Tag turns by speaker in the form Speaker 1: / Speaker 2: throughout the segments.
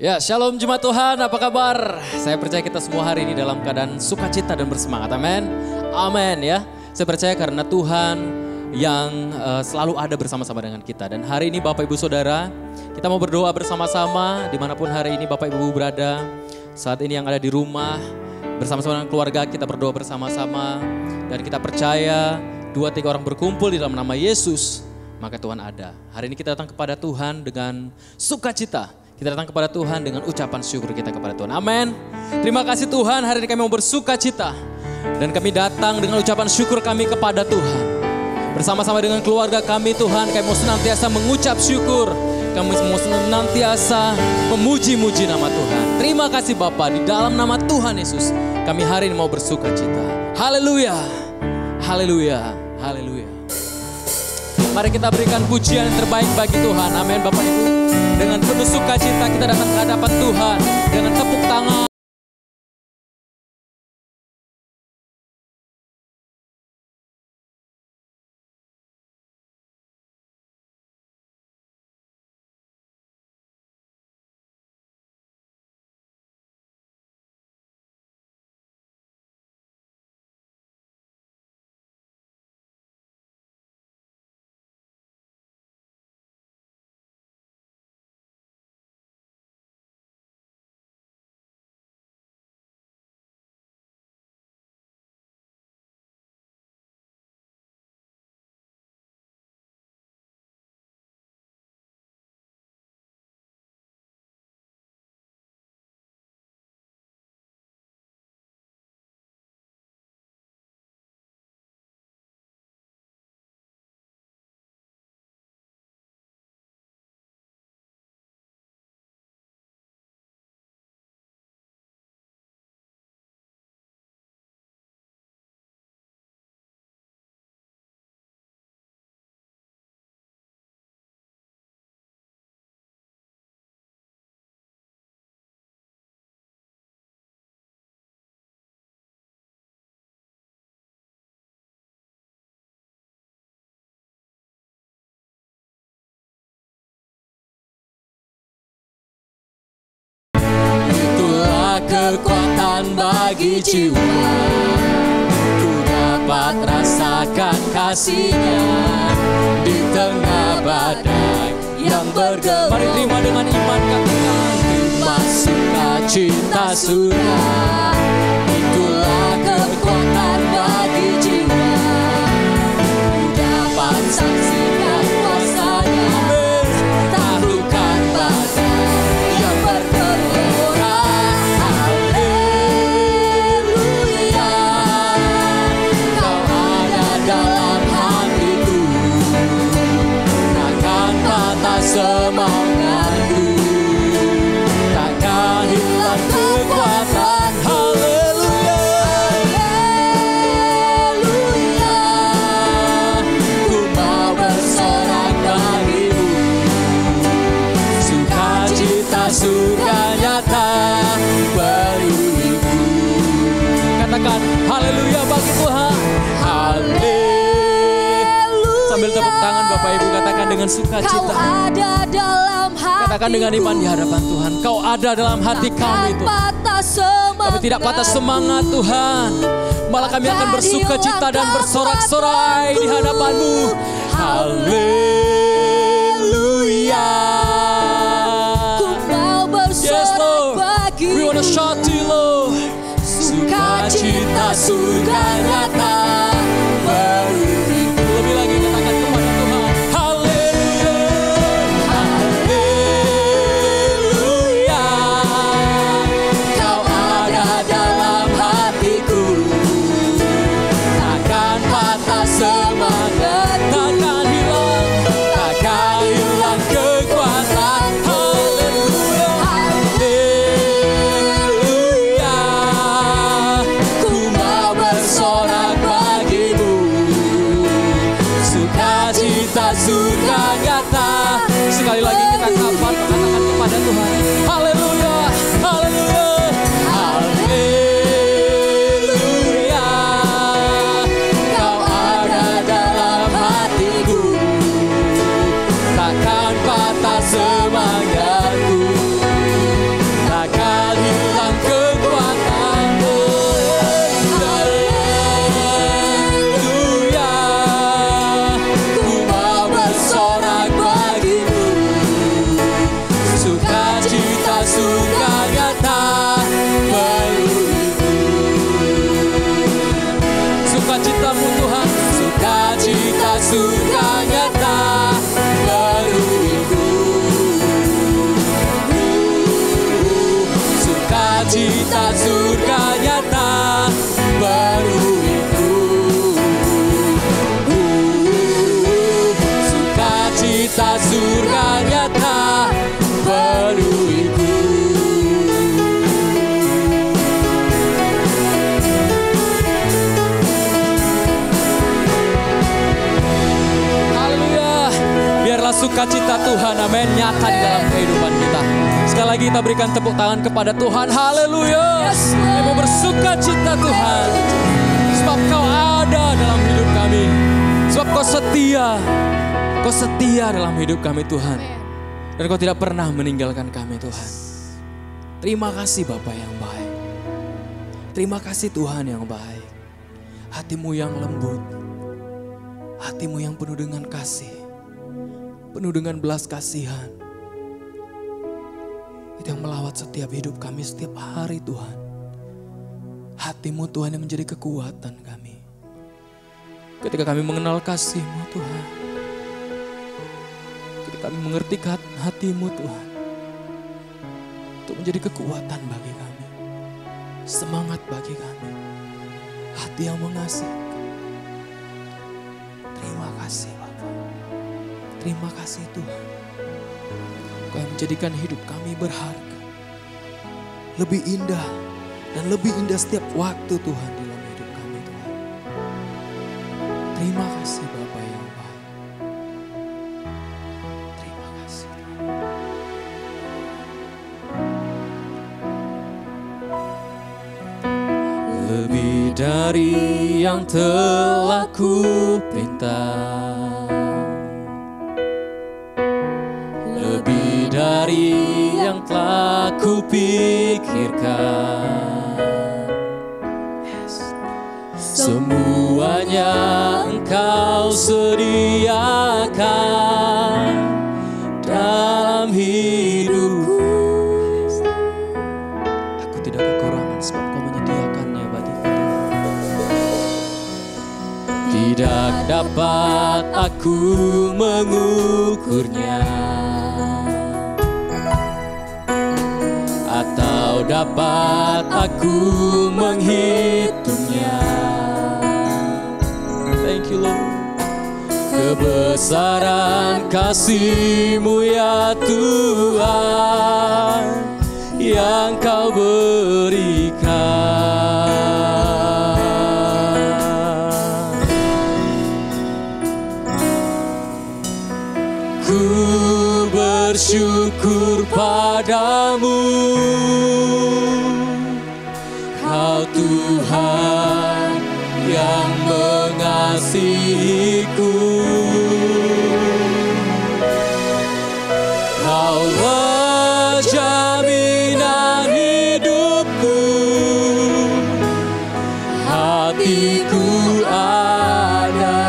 Speaker 1: Ya, shalom jemaat Tuhan, apa kabar? Saya percaya kita semua hari ini dalam keadaan sukacita dan bersemangat, amin. Amin ya. Saya percaya karena Tuhan yang selalu ada bersama-sama dengan kita. Dan hari ini Bapak Ibu Saudara, kita mau berdoa bersama-sama dimanapun hari ini Bapak Ibu berada. Saat ini yang ada di rumah, bersama-sama dengan keluarga kita berdoa bersama-sama. Dan kita percaya 2-3 orang berkumpul di dalam nama Yesus, maka Tuhan ada. Hari ini kita datang kepada Tuhan dengan sukacita. Kita datang kepada Tuhan dengan ucapan syukur kita kepada Tuhan. Amin. Terima kasih Tuhan, hari ini kami mau bersuka cita. Dan kami datang dengan ucapan syukur kami kepada Tuhan. Bersama-sama dengan keluarga kami Tuhan, kami mau senantiasa mengucap syukur. Kami mau senantiasa memuji-muji nama Tuhan. Terima kasih Bapa, di dalam nama Tuhan Yesus, kami hari ini mau bersuka cita. Haleluya, haleluya, haleluya. Mari kita berikan pujian yang terbaik bagi Tuhan. Amin Bapak Ibu. Dengan penuh sukacita kita datang ke hadapan Tuhan dengan tepuk tangan. Kekuatan bagi jiwa, ku dapat rasakan kasih-Nya di tengah badai yang bergema. Mari terima dengan iman, katakan terima sukacita surga. Itulah kekuatan bagi jiwa, ku dapat saksikan kuasa-Nya taklukkan badai yang bergelora. Semangatku takkan hilang kekuatan. Haleluya, haleluya. Ku mau bersorak bagimu, sukacita surga nyata penuhiku. Katakan haleluya bagi Tuhan. Haleluya. Sambil tepuk tangan Bapak Ibu, katakan dengan sukacita. Kau ada dalam hati. Katakan dengan iman di hadapan Tuhan. Kau ada dalam hati kami Tuhan. Kami tidak patah semangat Tuhan. Malah kami akan bersukacita dan bersorak-sorai di hadapan-Mu. Haleluya. Ku mau bersorak bagi. We wanna shout to you Lord. Sukacita surga nyata. Lebih lagi katakan kepada Tuhan. Haleluya, haleluya. Kau ada dalam hatiku, takkan patah semangat, takkan hilang kekuatan. Haleluya, haleluya. Ku mau bersorak. sukacita penuhiku. Sukacitamu Tuhan, sukacita sukacita penuhiku. Sukacita surga nyata penuhiku. Sukacita surga nyata penuhiku. Haleluya. Biarlah sukacita Tuhan, amin, nyata di dalam kehidupan kita. Sekali lagi kita berikan tepuk tangan kepada Tuhan. Haleluya. Kami mau bersukacita Tuhan, sebab Kau ada dalam hidup kami. Sebab Kau setia dalam hidup kami Tuhan. Dan Kau tidak pernah meninggalkan kami Tuhan. Terima kasih Bapa yang baik. Terima kasih Tuhan yang baik. Hatimu yang lembut, hatimu yang penuh dengan kasih, penuh dengan belas kasihan. Itu yang melawat setiap hidup kami setiap hari Tuhan. Hatimu Tuhan yang menjadi kekuatan kami. Ketika kami mengenal kasih-Mu Tuhan. Ketika kami mengerti hati-Mu Tuhan. Untuk menjadi kekuatan bagi kami. Semangat bagi kami. Hati yang mengasihi. Terima kasih Bapa. Terima kasih Tuhan. Kau yang menjadikan hidup kami berharga. Lebih indah dan lebih indah setiap waktu Tuhan dalam hidup kami Tuhan. Terima kasih Bapa yang baik. Terima kasih Tuhan. Lebih dari yang telah kupinta, lebih dari yang telah kupikirkan, semuanya Engkau sediakan dalam hidupku. Aku tidak kekurangan sebab Kau menyediakannya bagiku. Tidak dapat aku mengukurnya, atau dapat aku menghitungnya. Thank you Lord. Kebesaran kasih-Mu ya Tuhan yang Kau berikan. Ku bersyukur padamu, Kau Tuhan yang mengasihiku. Kaulah jaminan hidupku, hatiku ada.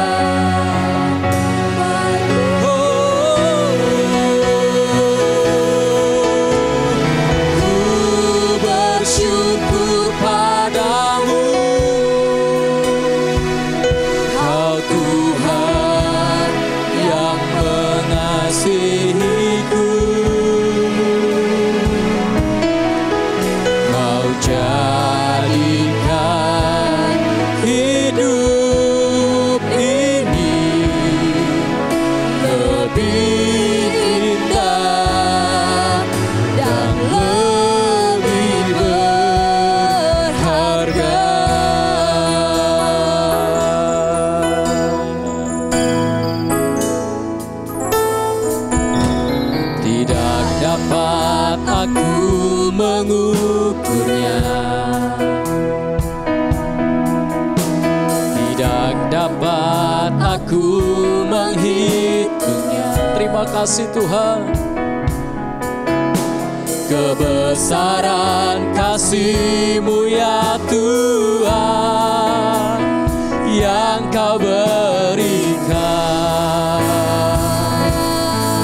Speaker 1: mengukurnya, tidak dapat aku menghitungnya. Terima kasih Tuhan, kebesaran kasih-Mu ya Tuhan yang Kau berikan.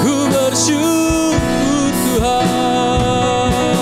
Speaker 1: Ku bersyukur Tuhan,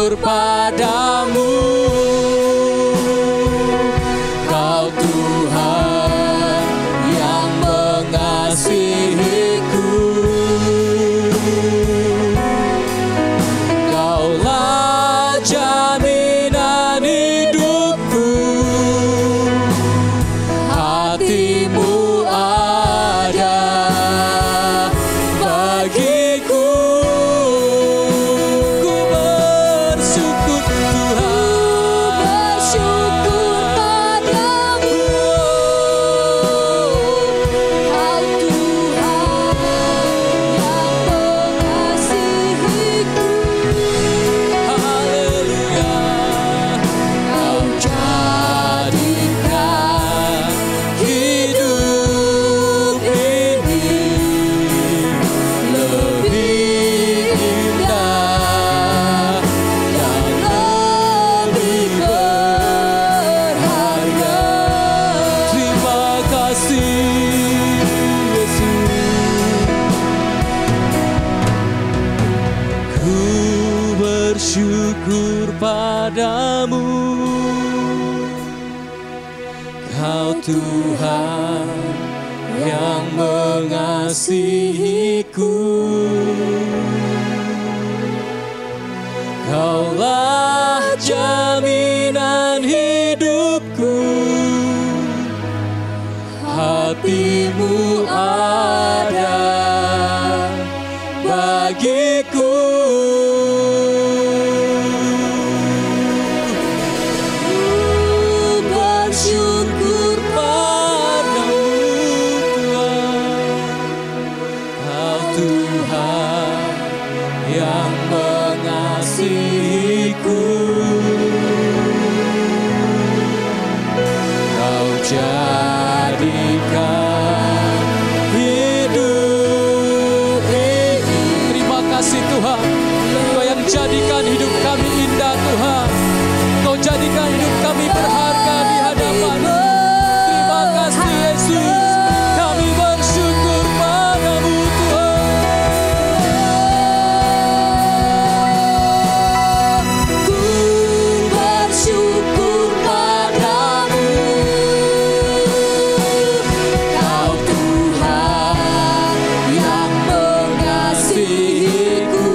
Speaker 1: bersyukur padamu. Kau Tuhan yang mengasihiku. Kaulah jaminan hidupku. Hatimu ada bagiku. Ku bersyukur Tuhan, bersyukur padamu. Kau Tuhan yang mengasihiku. Haleluya. Kau jadikan hidup ini lebih indah dan lebih berharga. Terima kasih Yesus. Ku bersyukur padamu. Kau Tuhan yang mengasihiku. Kaulah jaminan hidupku. Hatimu ada bagiku. Ku bersyukur padamu Tuhan. Kau Tuhan yang mengasihiku. Kau jadikan hidup ini. Terima kasih Tuhan. Kau yang jadikan hidup kami indah Tuhan. Kau jadikan hidup kami berharga di hadapan-Mu. Terima kasih Yesus. Kami bersyukur padamu Tuhan. Ku bersyukur padamu. Kau Tuhan yang mengasihiku.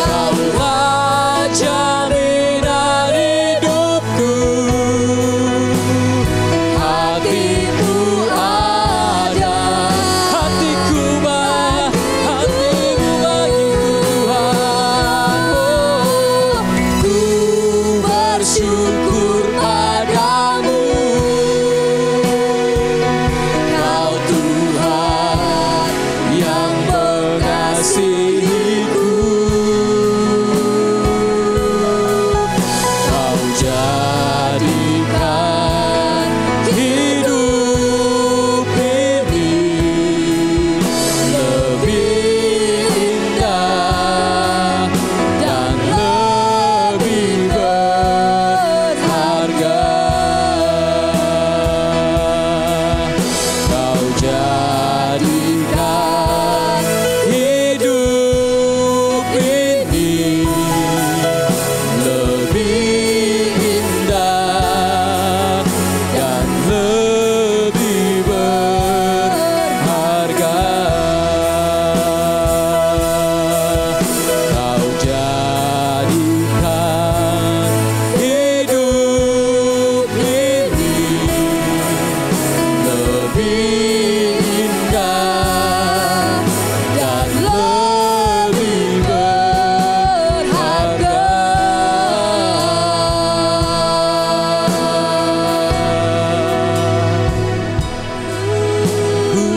Speaker 1: Kaulah jaminan hidupku. Hatimu ada. Hatiku hatimu bagiku Tuhan. Oh, ku bersyukur padamu. Kau Tuhan yang mengasihiku. Kau jadikan hidup ini lebih indah dan lebih berharga. Kau jadikan hidup ini lebih indah dan lebih berharga. Kau jadikan hidup ini lebih indah dan lebih berharga. Ku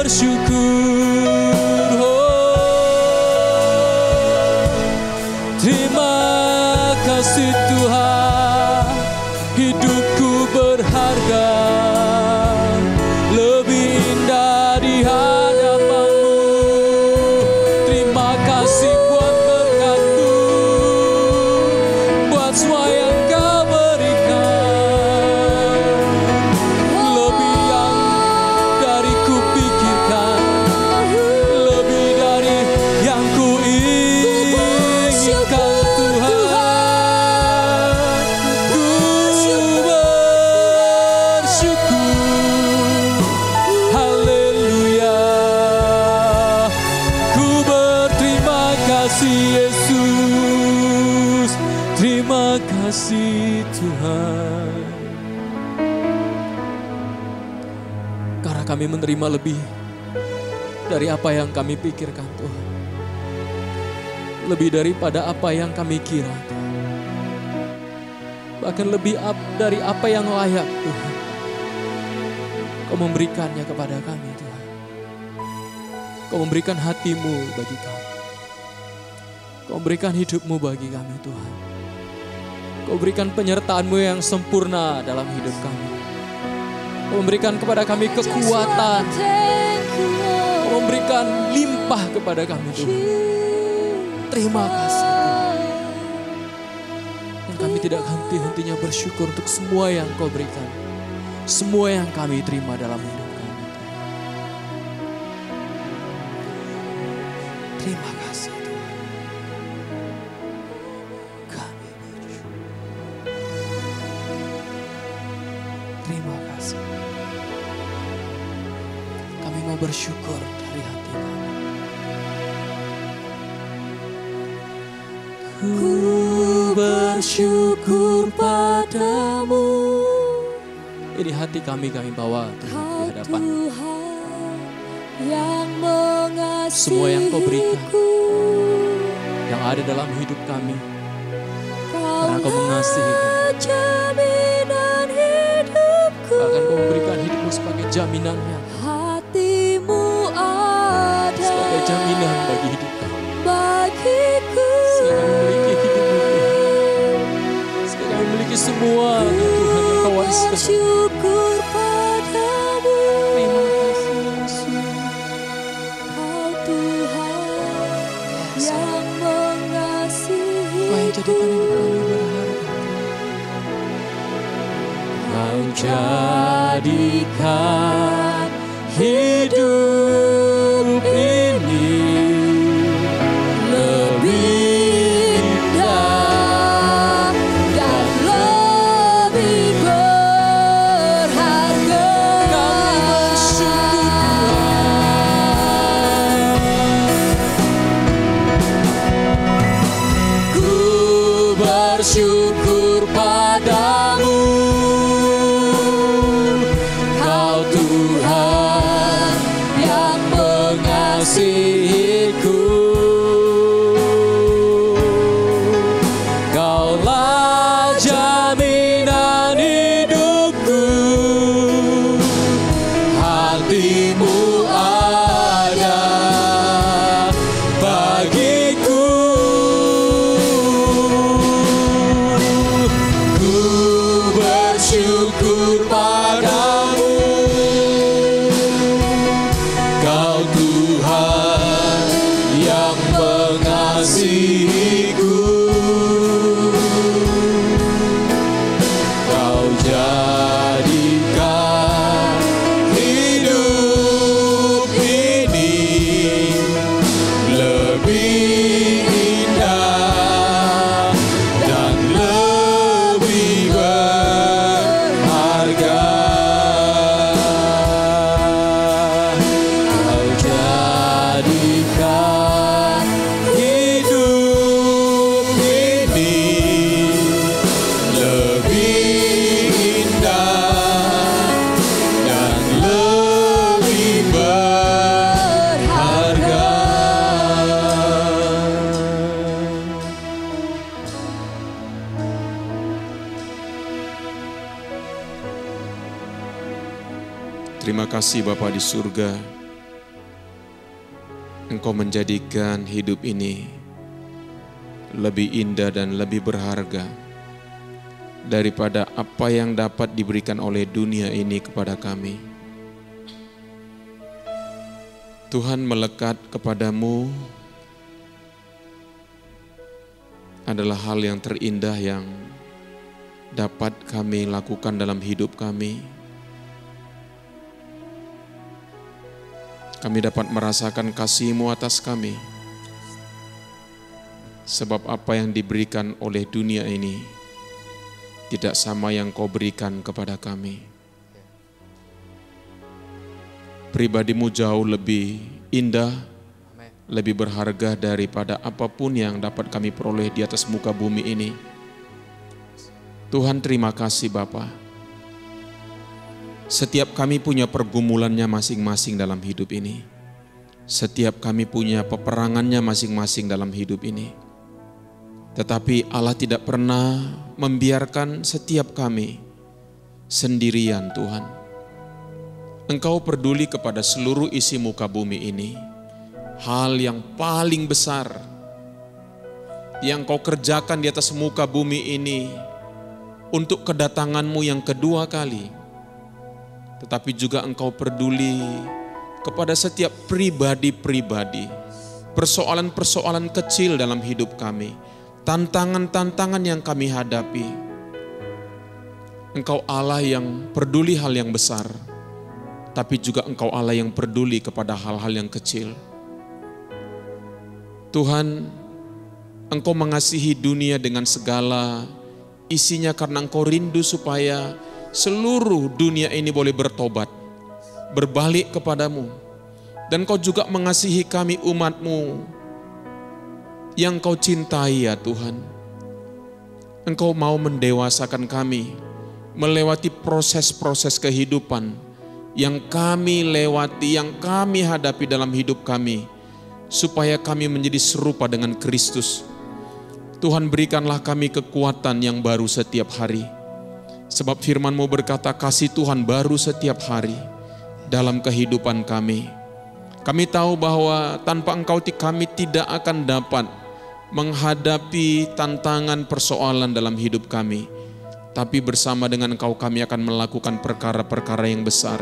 Speaker 1: bersyukur, oh. Terima kasih Tuhan, hidupku berharga, lebih indah di hadapan-Mu. Terima kasih buat berkat-Mu, buat semua yang Kau berikan. Lebih yang Tuhan. Karena kami menerima lebih dari apa yang kami pikirkan Tuhan. Lebih daripada apa yang kami kira Tuhan. Bahkan lebih dari apa yang layak Tuhan. Kau memberikannya kepada kami Tuhan. Kau memberikan hati-Mu bagi kami. Kau memberikan hidup-Mu bagi kami Tuhan. Kau berikan penyertaan-Mu yang sempurna dalam hidup kami. Kau memberikan kepada kami kekuatan. Kau memberikan limpah kepada kami Tuhan. Terima kasih Tuhan. Dan kami tidak henti-hentinya bersyukur untuk semua yang Kau berikan. Semua yang kami terima dalam hidup kami Tuhan. Terima kasih Tuhan. Kami bersyukur. Terima kasih. Kami mau bersyukur dari hati kami. Ku bersyukur padamu. Ini hati kami bawa Tuhan di hadapan. Semua yang Kau berikan, yang ada dalam hidup kami, karena Kau mengasihi kami. Bahkan Kau memberikan hidup-Mu sebagai jaminannya, sebagai jaminan bagi hidup kami. Sehingga kami memiliki hidup-Mu Tuhan. Sehingga kami memiliki semua Tuhan yang Kau wariskan.
Speaker 2: Bersyukur padamu.
Speaker 1: Terima kasih Yesus.
Speaker 2: Kau Tuhan yang mengasihi.
Speaker 1: Kau yang jadikan hidup kami berharga. Kau jadikan hidup ini lebih indah dan lebih berharga. Kami bersyukur Tuhan. Ku bersyukur padamu. Kau Tuhan yang mengasihiku. Kaulah jaminan hidupku. Hati-Mu ada bagiku. Ku bersyukur padamu. Kau Tuhan yang mengasihiku. Kau jadikan hidup ini lebih indah dan lebih berharga. Kau jadikan hidup ini lebih indah dan lebih berharga.
Speaker 3: Terima kasih Bapa di surga. Engkau menjadikan hidup ini lebih indah dan lebih berharga daripada apa yang dapat diberikan oleh dunia ini kepada kami. Tuhan, melekat kepadamu adalah hal yang terindah yang dapat kami lakukan dalam hidup kami. Kami dapat merasakan kasih-Mu atas kami. Sebab apa yang diberikan oleh dunia ini tidak sama yang Kau berikan kepada kami. Pribadi-Mu jauh lebih indah, lebih berharga daripada apapun yang dapat kami peroleh di atas muka bumi ini. Tuhan terima kasih Bapa. Setiap kami punya pergumulannya masing-masing dalam hidup ini. Setiap kami punya peperangannya masing-masing dalam hidup ini. Tetapi Allah tidak pernah membiarkan setiap kami sendirian Tuhan. Engkau peduli kepada seluruh isi muka bumi ini. Hal yang paling besar yang kau kerjakan di atas muka bumi ini untuk kedatanganmu yang kedua kali. Tetapi juga engkau peduli kepada setiap pribadi-pribadi, persoalan-persoalan kecil dalam hidup kami, tantangan-tantangan yang kami hadapi. Engkau Allah yang peduli hal yang besar, tapi juga Engkau Allah yang peduli kepada hal-hal yang kecil. Tuhan, Engkau mengasihi dunia dengan segala isinya karena Engkau rindu supaya seluruh dunia ini boleh bertobat, berbalik kepadamu. Dan Kau juga mengasihi kami umat-Mu yang Kau cintai ya Tuhan. Engkau mau mendewasakan kami, melewati proses-proses kehidupan yang kami lewati, yang kami hadapi dalam hidup kami, supaya kami menjadi serupa dengan Kristus. Tuhan, berikanlah kami kekuatan yang baru setiap hari. Sebab firman-Mu berkata, kasih Tuhan baru setiap hari dalam kehidupan kami. Kami tahu bahwa tanpa Engkau kami tidak akan dapat menghadapi tantangan persoalan dalam hidup kami. Tapi bersama dengan Engkau kami akan melakukan perkara-perkara yang besar.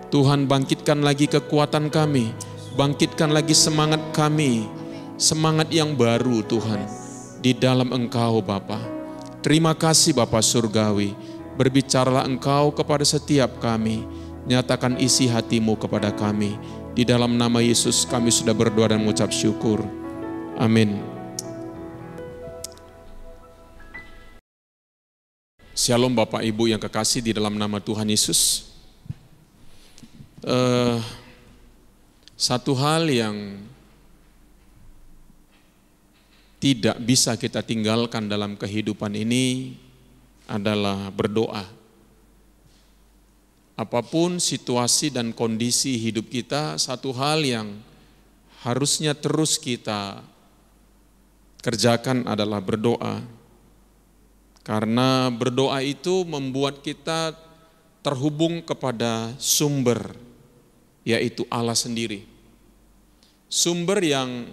Speaker 3: Tuhan, bangkitkan lagi kekuatan kami, bangkitkan lagi semangat kami, semangat yang baru Tuhan. Di dalam Engkau Bapa. Terima kasih Bapa Surgawi. Berbicaralah Engkau kepada setiap kami. Nyatakan isi hati-Mu kepada kami. Di dalam nama Yesus kami sudah berdoa dan mengucap syukur. Amin. Shalom Bapak Ibu yang kekasih di dalam nama Tuhan Yesus. Satu hal yang tidak bisa kita tinggalkan dalam kehidupan ini adalah berdoa. Apapun situasi dan kondisi hidup kita, satu hal yang harusnya terus kita kerjakan adalah berdoa. Karena berdoa itu membuat kita terhubung kepada sumber, yaitu Allah sendiri. Sumber yang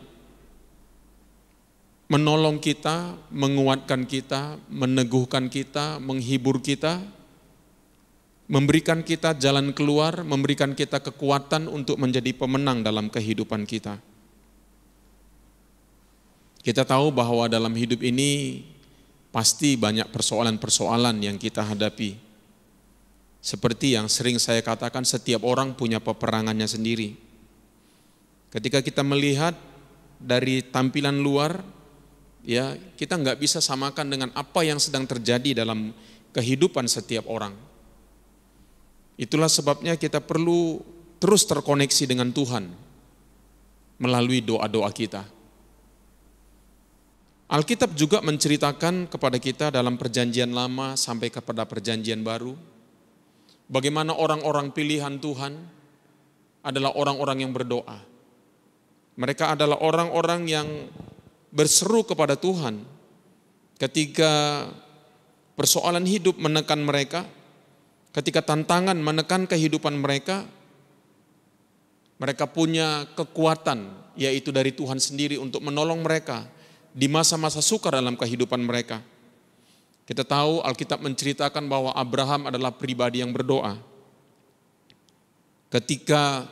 Speaker 3: menolong kita, menguatkan kita, meneguhkan kita, menghibur kita, memberikan kita jalan keluar, memberikan kita kekuatan untuk menjadi pemenang dalam kehidupan kita. Kita tahu bahwa dalam hidup ini pasti banyak persoalan-persoalan yang kita hadapi. Seperti yang sering saya katakan, setiap orang punya peperangannya sendiri. Ketika kita melihat dari tampilan luar, ya, kita nggak bisa samakan dengan apa yang sedang terjadi dalam kehidupan setiap orang. Itulah sebabnya kita perlu terus terkoneksi dengan Tuhan melalui doa-doa kita. Alkitab juga menceritakan kepada kita dalam perjanjian lama sampai kepada perjanjian baru, bagaimana orang-orang pilihan Tuhan adalah orang-orang yang berdoa. Mereka adalah orang-orang yang berseru kepada Tuhan ketika persoalan hidup menekan mereka, ketika tantangan menekan kehidupan mereka, mereka punya kekuatan yaitu dari Tuhan sendiri untuk menolong mereka di masa-masa sukar dalam kehidupan mereka. Kita tahu Alkitab menceritakan bahwa Abraham adalah pribadi yang berdoa. Ketika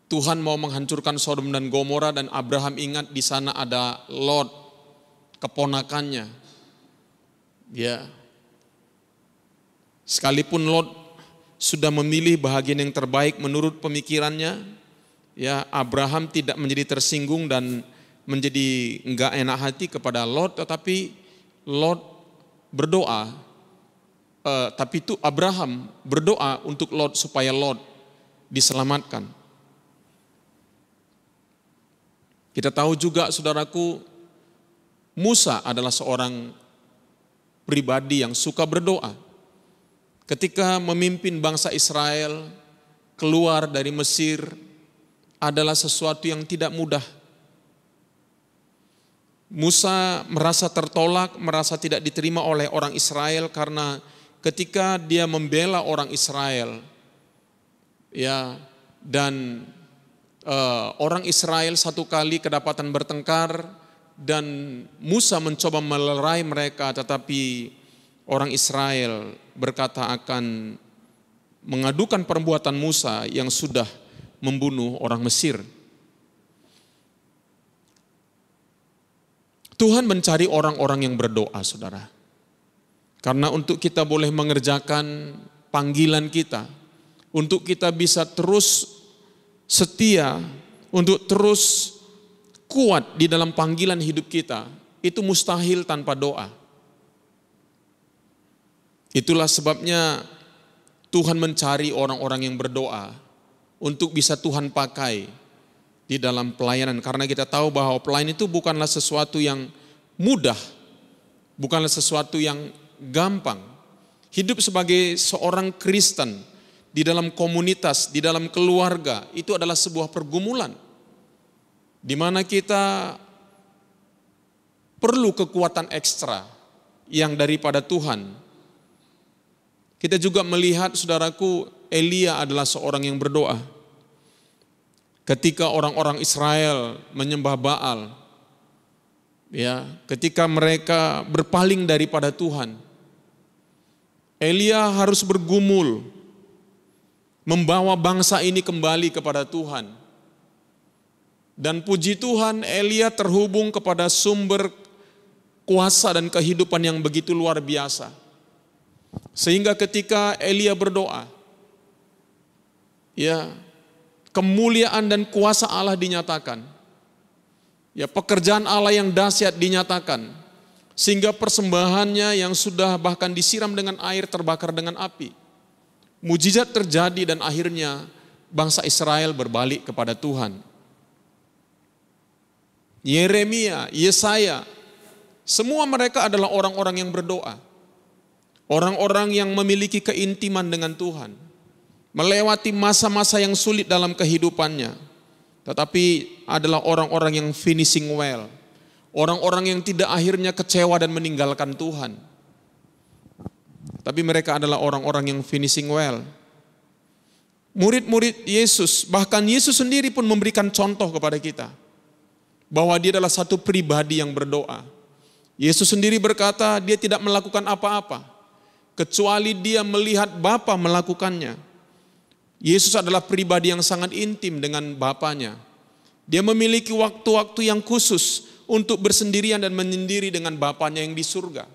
Speaker 3: Tuhan mau menghancurkan Sodom dan Gomora dan Abraham ingat di sana ada Lot, keponakannya. Ya. Sekalipun Lot sudah memilih bahagian yang terbaik menurut pemikirannya, ya, Abraham tidak menjadi tersinggung dan menjadi enggak enak hati kepada Lot, tetapi Lot berdoa, tapi itu Abraham berdoa untuk Lot supaya Lot diselamatkan. Kita tahu juga saudaraku, Musa adalah seorang pribadi yang suka berdoa. Ketika memimpin bangsa Israel keluar dari Mesir adalah sesuatu yang tidak mudah. Musa merasa tertolak, merasa tidak diterima oleh orang Israel karena ketika dia membela orang Israel, ya, dan orang Israel satu kali kedapatan bertengkar dan Musa mencoba melerai mereka, tetapi orang Israel berkata akan mengadukan perbuatan Musa yang sudah membunuh orang Mesir. Tuhan mencari orang-orang yang berdoa, saudara. Karena untuk kita boleh mengerjakan panggilan kita, untuk kita bisa terus setia, untuk terus kuat di dalam panggilan hidup kita, itu mustahil tanpa doa. Itulah sebabnya Tuhan mencari orang-orang yang berdoa untuk bisa Tuhan pakai di dalam pelayanan. Karena kita tahu bahwa pelayanan itu bukanlah sesuatu yang mudah, bukanlah sesuatu yang gampang. Hidup sebagai seorang Kristen di dalam komunitas, di dalam keluarga, itu adalah sebuah pergumulan di mana kita perlu kekuatan ekstra yang daripada Tuhan. Kita juga melihat, saudaraku, Elia adalah seorang yang berdoa. Ketika orang-orang Israel menyembah Baal, ya, ketika mereka berpaling daripada Tuhan, Elia harus bergumul membawa bangsa ini kembali kepada Tuhan. Dan puji Tuhan, Elia terhubung kepada sumber kuasa dan kehidupan yang begitu luar biasa. Sehingga ketika Elia berdoa, ya, kemuliaan dan kuasa Allah dinyatakan. Ya, pekerjaan Allah yang dahsyat dinyatakan. Sehingga persembahannya yang sudah bahkan disiram dengan air terbakar dengan api. Mujizat terjadi dan akhirnya bangsa Israel berbalik kepada Tuhan. Yeremia, Yesaya, semua mereka adalah orang-orang yang berdoa. Orang-orang yang memiliki keintiman dengan Tuhan. Melewati masa-masa yang sulit dalam kehidupannya. Tetapi adalah orang-orang yang finishing well. Orang-orang yang tidak akhirnya kecewa dan meninggalkan Tuhan. Tapi mereka adalah orang-orang yang finishing well. Murid-murid Yesus, bahkan Yesus sendiri pun memberikan contoh kepada kita. Bahwa dia adalah satu pribadi yang berdoa. Yesus sendiri berkata dia tidak melakukan apa-apa. Kecuali dia melihat Bapa melakukannya. Yesus adalah pribadi yang sangat intim dengan Bapanya. Dia memiliki waktu-waktu yang khusus untuk bersendirian dan menyendiri dengan Bapanya yang di surga.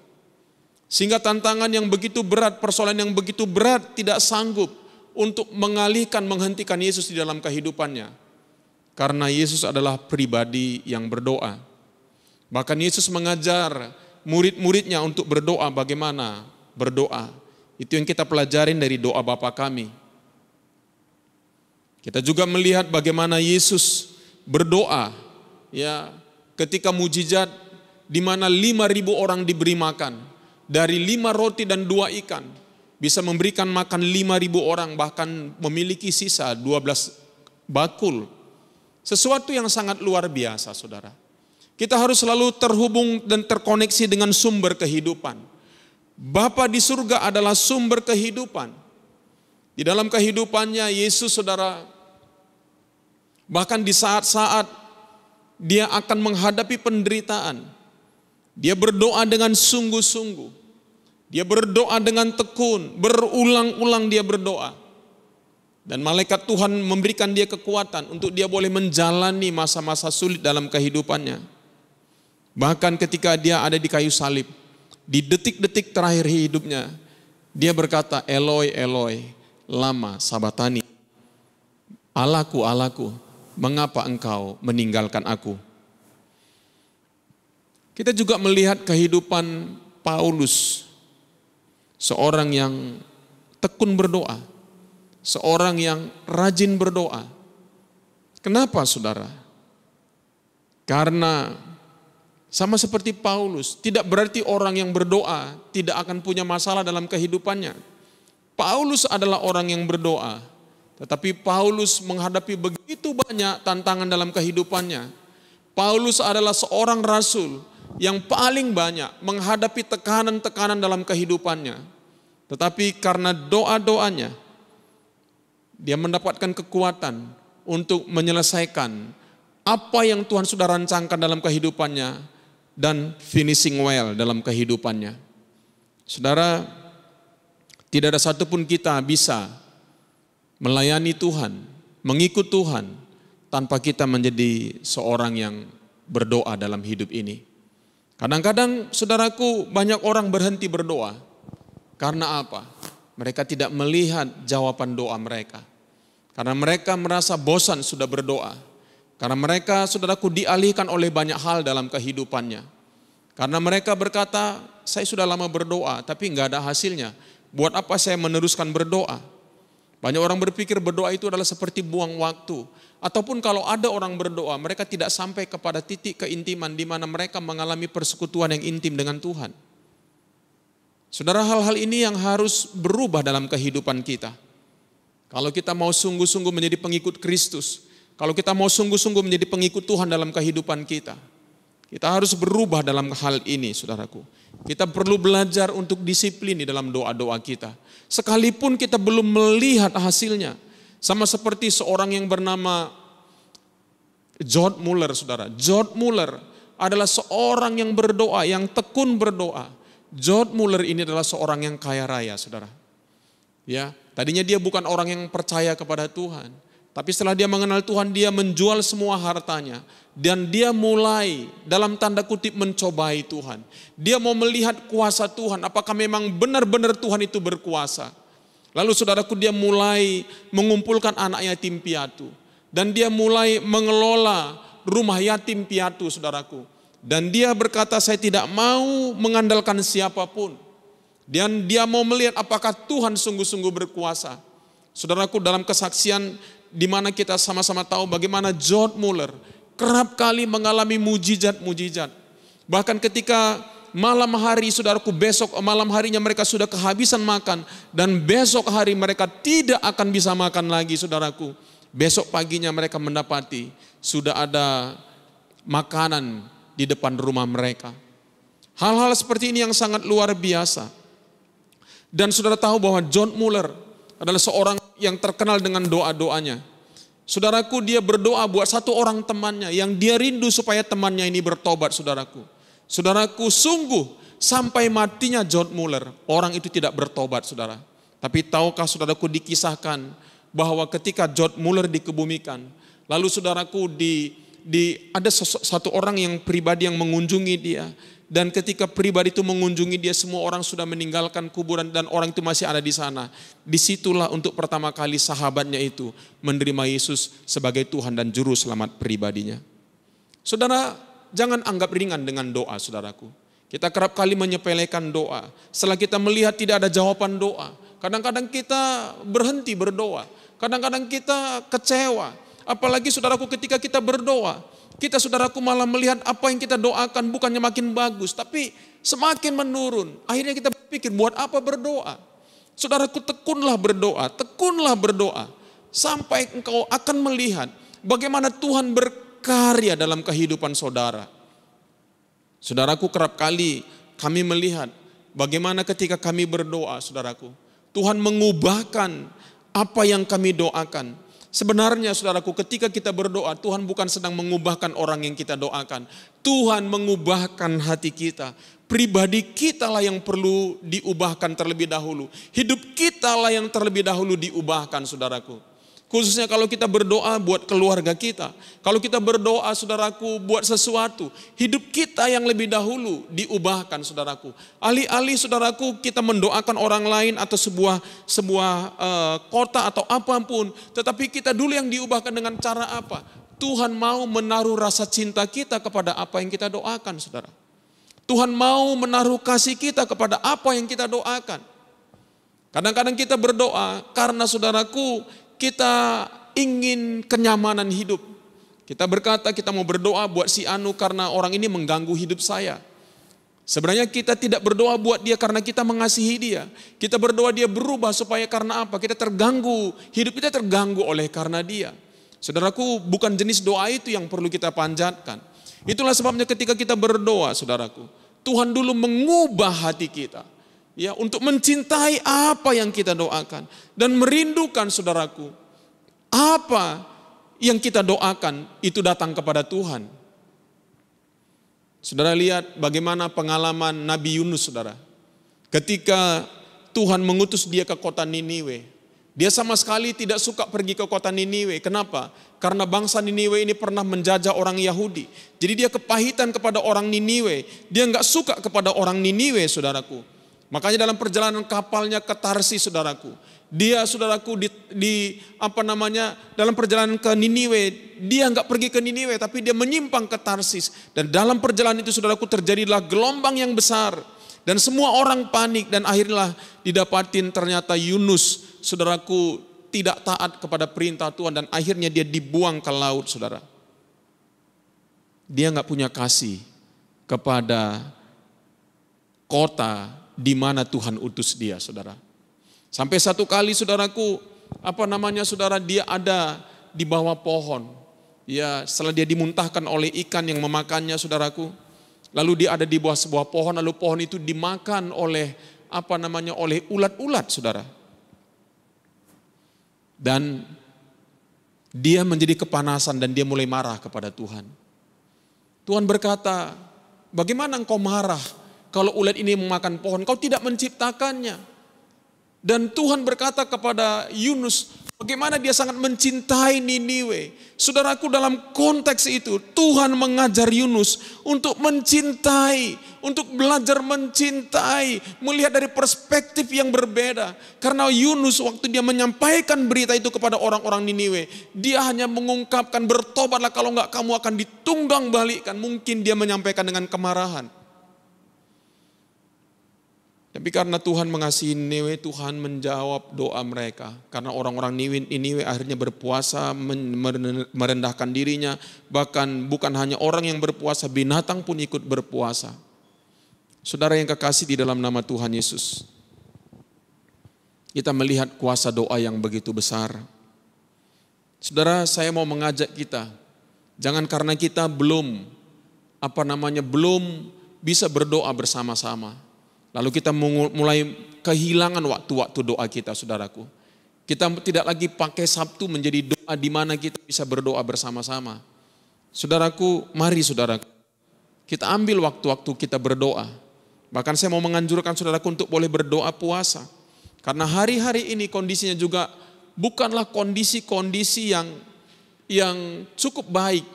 Speaker 3: Sehingga tantangan yang begitu berat, persoalan yang begitu berat tidak sanggup untuk mengalihkan, menghentikan Yesus di dalam kehidupannya. Karena Yesus adalah pribadi yang berdoa. Bahkan Yesus mengajar murid-muridnya untuk berdoa, bagaimana berdoa. Itu yang kita pelajarin dari doa Bapa kami. Kita juga melihat bagaimana Yesus berdoa, ya, ketika mujizat di mana 5.000 orang diberi makan. Dari 5 roti dan 2 ikan bisa memberikan makan 5.000 orang, bahkan memiliki sisa 12 bakul. Sesuatu yang sangat luar biasa, saudara. Kita harus selalu terhubung dan terkoneksi dengan sumber kehidupan. Bapa di surga adalah sumber kehidupan. Di dalam kehidupannya Yesus, saudara, bahkan di saat-saat dia akan menghadapi penderitaan, dia berdoa dengan sungguh-sungguh. Dia berdoa dengan tekun, berulang-ulang dia berdoa. Dan malaikat Tuhan memberikan dia kekuatan untuk dia boleh menjalani masa-masa sulit dalam kehidupannya. Bahkan ketika dia ada di kayu salib, di detik-detik terakhir hidupnya, dia berkata, Eloi, Eloi, lama sabatani. Allahku, Allahku, mengapa engkau meninggalkan aku? Kita juga melihat kehidupan Paulus, seorang yang tekun berdoa, seorang yang rajin berdoa. Kenapa, saudara? Karena Sama seperti Paulus, tidak berarti orang yang berdoa tidak akan punya masalah dalam kehidupannya. Paulus adalah orang yang berdoa, tetapi Paulus menghadapi begitu banyak tantangan dalam kehidupannya. Paulus adalah seorang rasul yang paling banyak menghadapi tekanan-tekanan dalam kehidupannya. Tetapi karena doa-doanya, dia mendapatkan kekuatan untuk menyelesaikan apa yang Tuhan sudah rancangkan dalam kehidupannya dan finishing well dalam kehidupannya. Saudara, tidak ada satupun kita bisa melayani Tuhan, mengikut Tuhan tanpa kita menjadi seorang yang berdoa dalam hidup ini. Kadang-kadang saudaraku, banyak orang berhenti berdoa. Karena apa? Mereka tidak melihat jawaban doa mereka. Karena mereka merasa bosan sudah berdoa. Karena mereka, saudaraku, dialihkan oleh banyak hal dalam kehidupannya. Karena mereka berkata, saya sudah lama berdoa tapi enggak ada hasilnya. Buat apa saya meneruskan berdoa? Banyak orang berpikir berdoa itu adalah seperti buang waktu. Ataupun kalau ada orang berdoa, mereka tidak sampai kepada titik keintiman di mana mereka mengalami persekutuan yang intim dengan Tuhan. Saudara, hal-hal ini yang harus berubah dalam kehidupan kita. Kalau kita mau sungguh-sungguh menjadi pengikut Kristus, kalau kita mau sungguh-sungguh menjadi pengikut Tuhan dalam kehidupan kita, kita harus berubah dalam hal ini, saudaraku. Kita perlu belajar untuk disiplin di dalam doa-doa kita. Sekalipun kita belum melihat hasilnya. Sama seperti seorang yang bernama George Muller, saudara. George Muller adalah seorang yang berdoa, yang tekun berdoa. George Muller ini adalah seorang yang kaya raya, saudara. Ya, tadinya dia bukan orang yang percaya kepada Tuhan. Tapi setelah dia mengenal Tuhan, dia menjual semua hartanya. Dan dia mulai dalam tanda kutip mencobai Tuhan. Dia mau melihat kuasa Tuhan, apakah memang benar-benar Tuhan itu berkuasa. Lalu saudaraku, dia mulai mengumpulkan anak yatim piatu. Dan dia mulai mengelola rumah yatim piatu, saudaraku. Dan dia berkata, saya tidak mau mengandalkan siapapun. Dan dia mau melihat apakah Tuhan sungguh-sungguh berkuasa. Saudaraku, dalam kesaksian di mana kita sama-sama tahu bagaimana George Muller kerap kali mengalami mujizat-mujizat. Bahkan ketika malam hari, saudaraku, besok malam harinya mereka sudah kehabisan makan. Dan besok hari mereka tidak akan bisa makan lagi, saudaraku. Besok paginya mereka mendapati sudah ada makanan di depan rumah mereka. Hal-hal seperti ini yang sangat luar biasa. Dan saudara tahu bahwa John Muller adalah seorang yang terkenal dengan doa-doanya. Saudaraku, dia berdoa buat satu orang temannya yang dia rindu supaya temannya ini bertobat, saudaraku. Saudaraku, sungguh sampai matinya John Muller, orang itu tidak bertobat, saudara. Tapi tahukah saudaraku, dikisahkan bahwa ketika John Muller dikebumikan, lalu saudaraku ada satu orang yang pribadi yang mengunjungi dia. Dan ketika pribadi itu mengunjungi dia, semua orang sudah meninggalkan kuburan dan orang itu masih ada di sana. Disitulah untuk pertama kali sahabatnya itu menerima Yesus sebagai Tuhan dan Juru Selamat pribadinya. Saudara, jangan anggap ringan dengan doa, saudaraku. Kita kerap kali menyepelekan doa. Setelah kita melihat tidak ada jawaban doa, kadang-kadang kita berhenti berdoa. Kadang-kadang kita kecewa. Apalagi saudaraku, ketika kita berdoa, kita, saudaraku, malah melihat apa yang kita doakan bukannya makin bagus, tapi semakin menurun. Akhirnya kita berpikir, buat apa berdoa? Saudaraku, tekunlah berdoa. Sampai engkau akan melihat bagaimana Tuhan berkarya dalam kehidupan saudara. Saudaraku, kerap kali kami melihat bagaimana ketika kami berdoa, saudaraku, Tuhan mengubahkan apa yang kami doakan. Sebenarnya saudaraku, ketika kita berdoa, Tuhan bukan sedang mengubahkan orang yang kita doakan. Tuhan mengubahkan hati kita. Pribadi kita lah yang perlu diubahkan terlebih dahulu. Hidup kita lah yang terlebih dahulu diubahkan, saudaraku. Khususnya kalau kita berdoa buat keluarga kita. Kalau kita berdoa, saudaraku, buat sesuatu. Hidup kita yang lebih dahulu diubahkan, saudaraku. Alih-alih, saudaraku, kita mendoakan orang lain atau sebuah kota atau apapun. Tetapi kita dulu yang diubahkan dengan cara apa? Tuhan mau menaruh rasa cinta kita kepada apa yang kita doakan, saudara. Tuhan mau menaruh kasih kita kepada apa yang kita doakan. Kadang-kadang kita berdoa karena, saudaraku, kita ingin kenyamanan hidup. Kita berkata kita mau berdoa buat si Anu karena orang ini mengganggu hidup saya. Sebenarnya kita tidak berdoa buat dia karena kita mengasihi dia. Kita berdoa dia berubah supaya karena apa? Kita terganggu, hidup kita terganggu oleh karena dia. Saudaraku, bukan jenis doa itu yang perlu kita panjatkan. Itulah sebabnya ketika kita berdoa, saudaraku, Tuhan dulu mengubah hati kita. Ya, untuk mencintai apa yang kita doakan. Dan merindukan, saudaraku, apa yang kita doakan itu datang kepada Tuhan. Saudara lihat bagaimana pengalaman Nabi Yunus, saudara. Ketika Tuhan mengutus dia ke kota Niniwe. Dia sama sekali tidak suka pergi ke kota Niniwe. Kenapa? Karena bangsa Niniwe ini pernah menjajah orang Yahudi. Jadi dia kepahitan kepada orang Niniwe. Dia nggak suka kepada orang Niniwe, saudaraku. Makanya dalam perjalanan kapalnya ke Tarsis, saudaraku. Dia, saudaraku, dalam perjalanan ke Niniwe, dia nggak pergi ke Niniwe, tapi dia menyimpang ke Tarsis. Dan dalam perjalanan itu, saudaraku, terjadilah gelombang yang besar. Dan semua orang panik dan akhirnya didapatin ternyata Yunus, saudaraku, tidak taat kepada perintah Tuhan dan akhirnya dia dibuang ke laut, saudara. Dia nggak punya kasih kepada kota di mana Tuhan utus dia, saudara. Sampai satu kali, saudaraku, saudara, dia ada di bawah pohon. Ya, setelah dia dimuntahkan oleh ikan yang memakannya, saudaraku. Lalu dia ada di bawah sebuah pohon, lalu pohon itu dimakan oleh oleh ulat-ulat, saudara. Dan dia menjadi kepanasan dan dia mulai marah kepada Tuhan. Tuhan berkata, bagaimana engkau marah kalau ulat ini memakan pohon? Kau tidak menciptakannya. Dan Tuhan berkata kepada Yunus, bagaimana dia sangat mencintai Niniwe. Saudaraku, dalam konteks itu Tuhan mengajar Yunus untuk mencintai, untuk belajar mencintai, melihat dari perspektif yang berbeda. Karena Yunus waktu dia menyampaikan berita itu kepada orang-orang Niniwe, dia hanya mengungkapkan bertobatlah kalau enggak kamu akan ditunggang balikkan. Mungkin dia menyampaikan dengan kemarahan. Tapi karena Tuhan mengasihi Niniwe, Tuhan menjawab doa mereka. Karena orang-orang Niniwe akhirnya berpuasa, merendahkan dirinya. Bahkan bukan hanya orang yang berpuasa, binatang pun ikut berpuasa. Saudara yang kekasih di dalam nama Tuhan Yesus, kita melihat kuasa doa yang begitu besar. Saudara, saya mau mengajak kita, jangan karena kita belum bisa berdoa bersama-sama, lalu kita mulai kehilangan waktu-waktu doa kita, saudaraku. Kita tidak lagi pakai Sabtu menjadi doa di mana kita bisa berdoa bersama-sama. Saudaraku, mari saudaraku, kita ambil waktu-waktu kita berdoa. Bahkan saya mau menganjurkan saudaraku untuk boleh berdoa puasa. Karena hari-hari ini kondisinya juga bukanlah kondisi-kondisi yang cukup baik.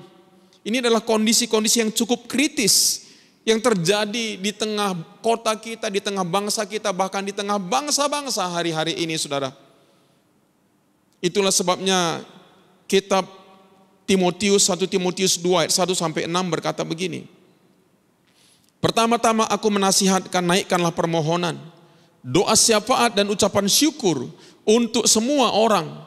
Speaker 3: Ini adalah kondisi-kondisi yang cukup kritis yang terjadi di tengah kota kita, di tengah bangsa kita, bahkan di tengah bangsa-bangsa hari-hari ini, saudara. Itulah sebabnya kitab Timotius, 1 Timotius 2 ayat 1-6 berkata begini. Pertama-tama aku menasihatkan, naikkanlah permohonan, doa syafaat dan ucapan syukur untuk semua orang,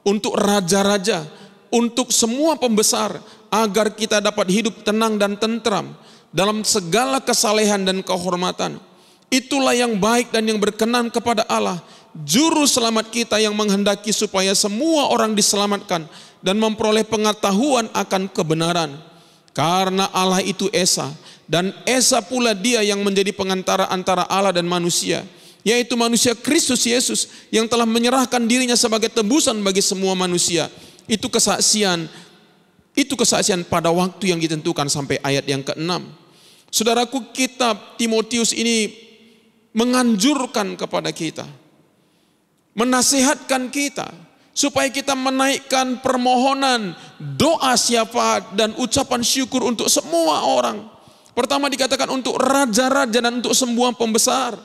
Speaker 3: untuk raja-raja, untuk semua pembesar, agar kita dapat hidup tenang dan tentram dalam segala kesalehan dan kehormatan. Itulah yang baik dan yang berkenan kepada Allah, juru selamat kita, yang menghendaki supaya semua orang diselamatkan dan memperoleh pengetahuan akan kebenaran. Karena Allah itu Esa, dan Esa pula dia yang menjadi pengantara antara Allah dan manusia, yaitu manusia Kristus Yesus yang telah menyerahkan dirinya sebagai tebusan bagi semua manusia. Itu kesaksian pada waktu yang ditentukan, sampai ayat yang ke-6. Saudaraku, kitab Timotius ini menganjurkan kepada kita, menasihatkan kita supaya kita menaikkan permohonan, doa syafaat dan ucapan syukur untuk semua orang. Pertama dikatakan untuk raja-raja dan untuk semua pembesar.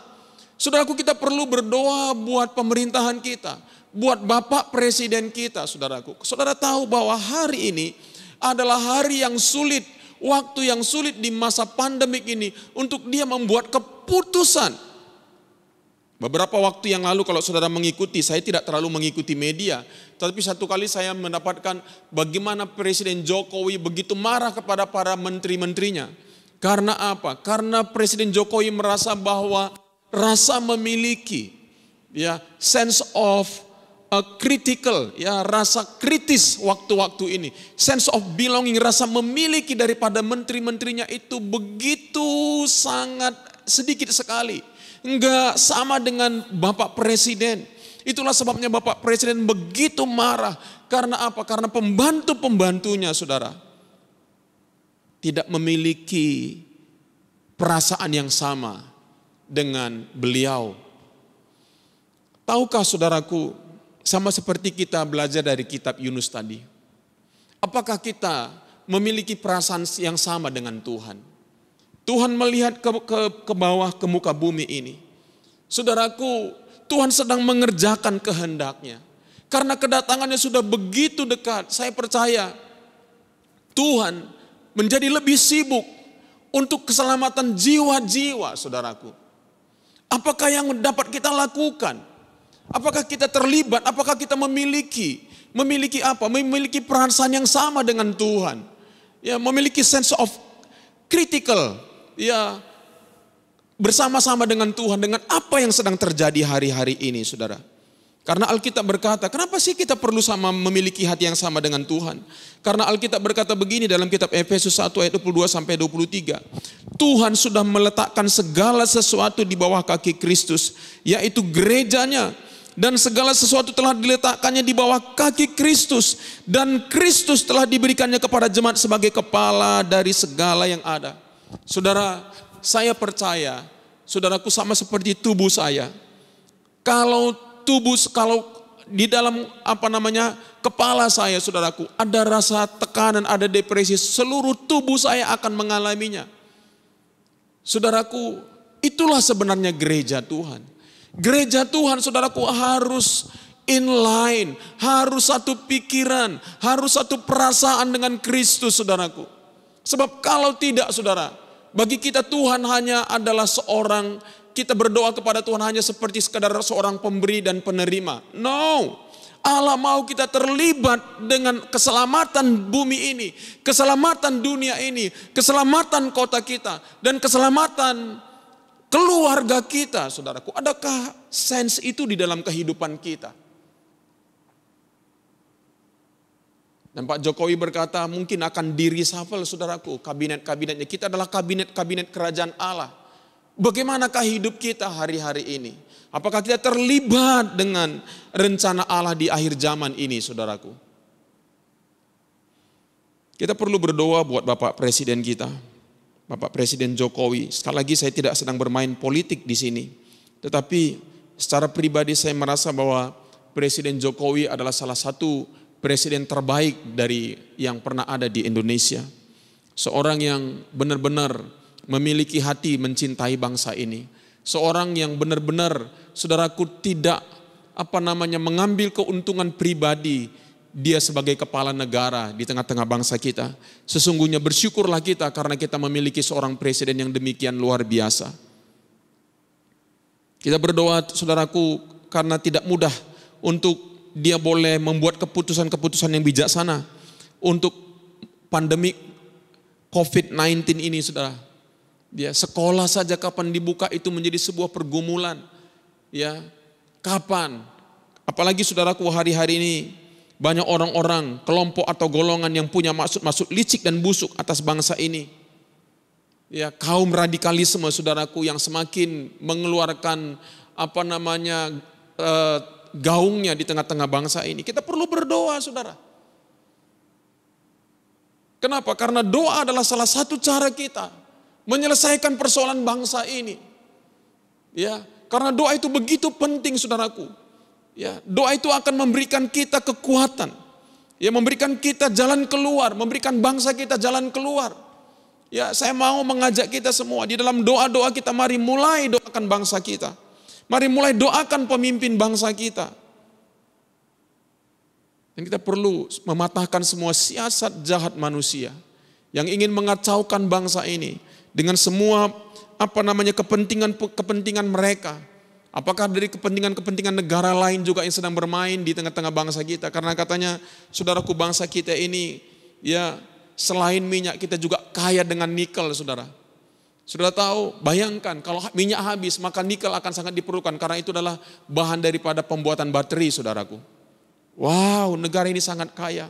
Speaker 3: Saudaraku, kita perlu berdoa buat pemerintahan kita, buat Bapak Presiden kita, saudaraku. Saudara tahu bahwa hari ini adalah hari yang sulit, waktu yang sulit di masa pandemik ini untuk dia membuat keputusan. Beberapa waktu yang lalu kalau saudara mengikuti, saya tidak terlalu mengikuti media, tapi satu kali saya mendapatkan bagaimana Presiden Jokowi begitu marah kepada para menteri-menterinya. Karena apa? Karena Presiden Jokowi merasa bahwa rasa memiliki sense of critical, rasa kritis waktu-waktu ini. Sense of belonging, rasa memiliki daripada menteri-menterinya itu begitu sangat sedikit sekali. Enggak sama dengan Bapak Presiden. Itulah sebabnya Bapak Presiden begitu marah. Karena apa? Karena pembantu-pembantunya, saudara, tidak memiliki perasaan yang sama dengan beliau. Tahukah saudaraku, sama seperti kita belajar dari kitab Yunus tadi. Apakah kita memiliki perasaan yang sama dengan Tuhan? Tuhan melihat ke bawah, ke muka bumi ini. Saudaraku, Tuhan sedang mengerjakan kehendaknya. Karena kedatangannya sudah begitu dekat, saya percaya Tuhan menjadi lebih sibuk untuk keselamatan jiwa-jiwa, saudaraku. Apakah yang dapat kita lakukan? Apakah kita terlibat? Apakah kita memiliki apa? Memiliki perasaan yang sama dengan Tuhan. Memiliki sense of critical. Bersama-sama dengan Tuhan, dengan apa yang sedang terjadi hari-hari ini, saudara. Karena Alkitab berkata, kenapa sih kita perlu memiliki hati yang sama dengan Tuhan? Karena Alkitab berkata begini dalam kitab Efesus 1 ayat 22 sampai 23. Tuhan sudah meletakkan segala sesuatu di bawah kaki Kristus, yaitu gerejanya. Dan segala sesuatu telah diletakkannya di bawah kaki Kristus. Dan Kristus telah diberikannya kepada jemaat sebagai kepala dari segala yang ada. Saudara, saya percaya, saudaraku, sama seperti tubuh saya. Kalau di dalam kepala saya, saudaraku, ada rasa tekanan, ada depresi, seluruh tubuh saya akan mengalaminya. Saudaraku, itulah sebenarnya gereja Tuhan. Gereja Tuhan, saudaraku, harus inline, harus satu pikiran, harus satu perasaan dengan Kristus, saudaraku. Sebab kalau tidak, saudara, bagi kita Tuhan hanya adalah seorang, kita berdoa kepada Tuhan hanya seperti sekadar seorang pemberi dan penerima. No, Allah mau kita terlibat dengan keselamatan bumi ini, keselamatan dunia ini, keselamatan kota kita, dan keselamatan keluarga kita, saudaraku. Adakah sense itu di dalam kehidupan kita? Dan Pak Jokowi berkata mungkin akan di-reshuffle, saudaraku, kabinet-kabinetnya. Kita adalah kabinet-kabinet kerajaan Allah. Bagaimanakah hidup kita hari-hari ini? Apakah kita terlibat dengan rencana Allah di akhir zaman ini, saudaraku? Kita perlu berdoa buat Bapak Presiden kita, Bapak Presiden Jokowi. Sekali lagi saya tidak sedang bermain politik di sini. Tetapi secara pribadi saya merasa bahwa Presiden Jokowi adalah salah satu presiden terbaik dari yang pernah ada di Indonesia. Seorang yang benar-benar memiliki hati mencintai bangsa ini. Seorang yang benar-benar, saudaraku, tidak mengambil keuntungan pribadi dia sebagai kepala negara di tengah-tengah bangsa kita. Sesungguhnya bersyukurlah kita karena kita memiliki seorang presiden yang demikian luar biasa. Kita berdoa, saudaraku, karena tidak mudah untuk dia boleh membuat keputusan-keputusan yang bijaksana untuk pandemi COVID-19 ini, saudara. Ya, sekolah saja kapan dibuka itu menjadi sebuah pergumulan. Ya, kapan? Apalagi saudaraku, hari-hari ini banyak orang-orang, kelompok atau golongan yang punya maksud-maksud licik dan busuk atas bangsa ini. Ya, kaum radikalisme, saudaraku, yang semakin mengeluarkan gaungnya di tengah-tengah bangsa ini. Kita perlu berdoa, saudara. Kenapa? Karena doa adalah salah satu cara kita menyelesaikan persoalan bangsa ini. Ya, karena doa itu begitu penting, saudaraku. Ya, doa itu akan memberikan kita kekuatan. Ya, memberikan kita jalan keluar, memberikan bangsa kita jalan keluar. Ya, saya mau mengajak kita semua di dalam doa-doa kita, mari mulai doakan bangsa kita. Mari mulai doakan pemimpin bangsa kita. Dan kita perlu mematahkan semua siasat jahat manusia yang ingin mengacaukan bangsa ini dengan semua kepentingan mereka. Apakah dari kepentingan-kepentingan negara lain juga yang sedang bermain di tengah-tengah bangsa kita? Karena katanya, saudaraku, bangsa kita ini ya selain minyak kita juga kaya dengan nikel, saudara. Saudara tahu, bayangkan kalau minyak habis maka nikel akan sangat diperlukan karena itu adalah bahan daripada pembuatan baterai, saudaraku. Wow, negara ini sangat kaya.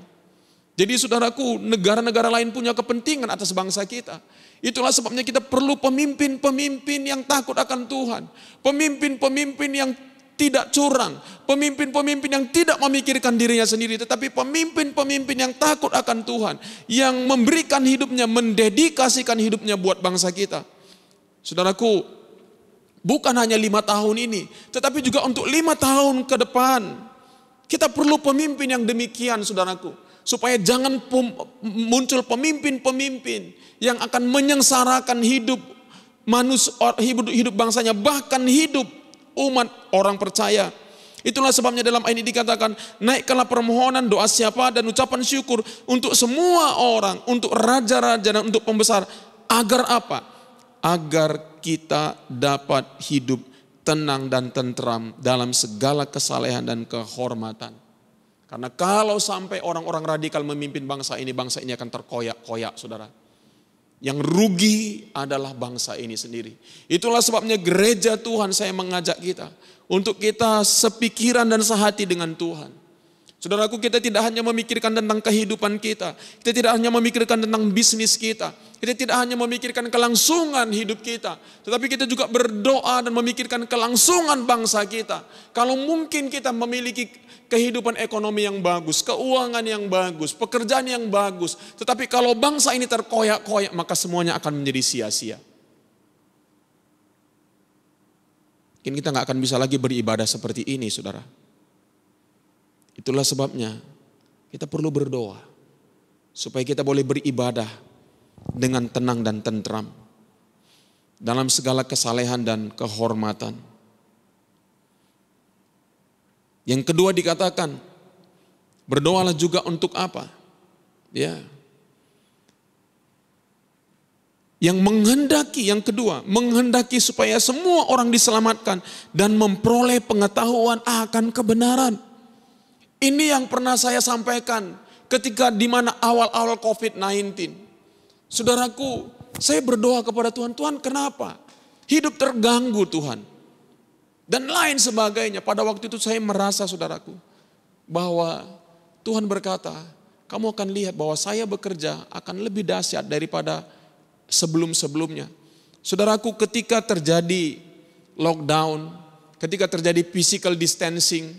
Speaker 3: Jadi saudaraku, negara-negara lain punya kepentingan atas bangsa kita. Itulah sebabnya kita perlu pemimpin-pemimpin yang takut akan Tuhan. Pemimpin-pemimpin yang tidak curang. Pemimpin-pemimpin yang tidak memikirkan dirinya sendiri. Tetapi pemimpin-pemimpin yang takut akan Tuhan. Yang memberikan hidupnya, mendedikasikan hidupnya buat bangsa kita. Saudaraku, bukan hanya 5 tahun ini. Tetapi juga untuk 5 tahun ke depan. Kita perlu pemimpin yang demikian, saudaraku. Supaya jangan muncul pemimpin-pemimpin yang akan menyengsarakan hidup manusia, hidup bangsanya, bahkan hidup umat orang percaya. Itulah sebabnya dalam ayat ini dikatakan, naikkanlah permohonan, doa siapa dan ucapan syukur untuk semua orang, untuk raja-raja dan untuk pembesar. Agar apa? Agar kita dapat hidup tenang dan tentram dalam segala kesalehan dan kehormatan. Karena kalau sampai orang-orang radikal memimpin bangsa ini akan terkoyak-koyak, saudara. Yang rugi adalah bangsa ini sendiri. Itulah sebabnya gereja Tuhan, saya mengajak kita untuk kita sepikiran dan sehati dengan Tuhan. Saudaraku, kita tidak hanya memikirkan tentang kehidupan kita. Kita tidak hanya memikirkan tentang bisnis kita. Kita tidak hanya memikirkan kelangsungan hidup kita. Tetapi kita juga berdoa dan memikirkan kelangsungan bangsa kita. Kalau mungkin kita memiliki kehidupan ekonomi yang bagus, keuangan yang bagus, pekerjaan yang bagus. Tetapi kalau bangsa ini terkoyak-koyak, maka semuanya akan menjadi sia-sia. Mungkin kita gak akan bisa lagi beribadah seperti ini, saudara. Itulah sebabnya kita perlu berdoa. Supaya kita boleh beribadah dengan tenang dan tentram. Dalam segala kesalehan dan kehormatan. Yang kedua dikatakan, berdoalah juga untuk apa? Ya. Yang menghendaki, yang kedua, menghendaki supaya semua orang diselamatkan dan memperoleh pengetahuan akan kebenaran. Ini yang pernah saya sampaikan ketika di mana awal-awal COVID-19. Saudaraku, saya berdoa kepada Tuhan, Tuhan kenapa? Hidup terganggu Tuhan. Dan lain sebagainya. Pada waktu itu saya merasa, saudaraku, bahwa Tuhan berkata, kamu akan lihat bahwa saya bekerja akan lebih dahsyat daripada sebelum-sebelumnya. Saudaraku, ketika terjadi lockdown, ketika terjadi physical distancing,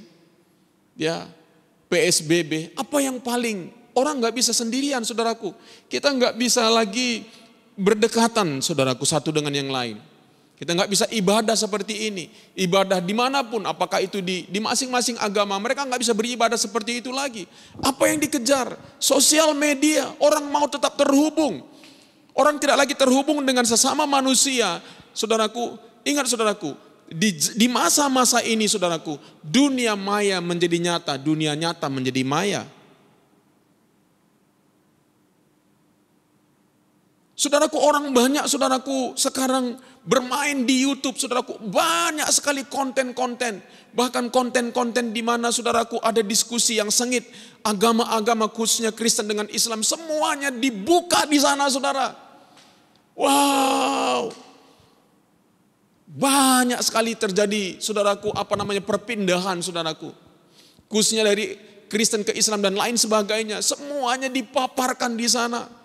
Speaker 3: ya, PSBB, apa yang paling orang gak bisa sendirian, saudaraku. Kita gak bisa lagi berdekatan, saudaraku, satu dengan yang lain. Kita nggak bisa ibadah seperti ini. Ibadah dimanapun, apakah itu di masing-masing agama, mereka nggak bisa beribadah seperti itu lagi. Apa yang dikejar? Sosial media, orang mau tetap terhubung. Orang tidak lagi terhubung dengan sesama manusia. Saudaraku, ingat saudaraku, di masa-masa ini saudaraku, dunia maya menjadi nyata, dunia nyata menjadi maya. Saudaraku, orang banyak saudaraku sekarang bermain di YouTube, saudaraku, banyak sekali konten-konten, bahkan konten-konten di mana saudaraku ada diskusi yang sengit, agama-agama khususnya Kristen dengan Islam, semuanya dibuka di sana, saudara. Wow, banyak sekali terjadi, saudaraku, perpindahan, saudaraku, khususnya dari Kristen ke Islam dan lain sebagainya, semuanya dipaparkan di sana.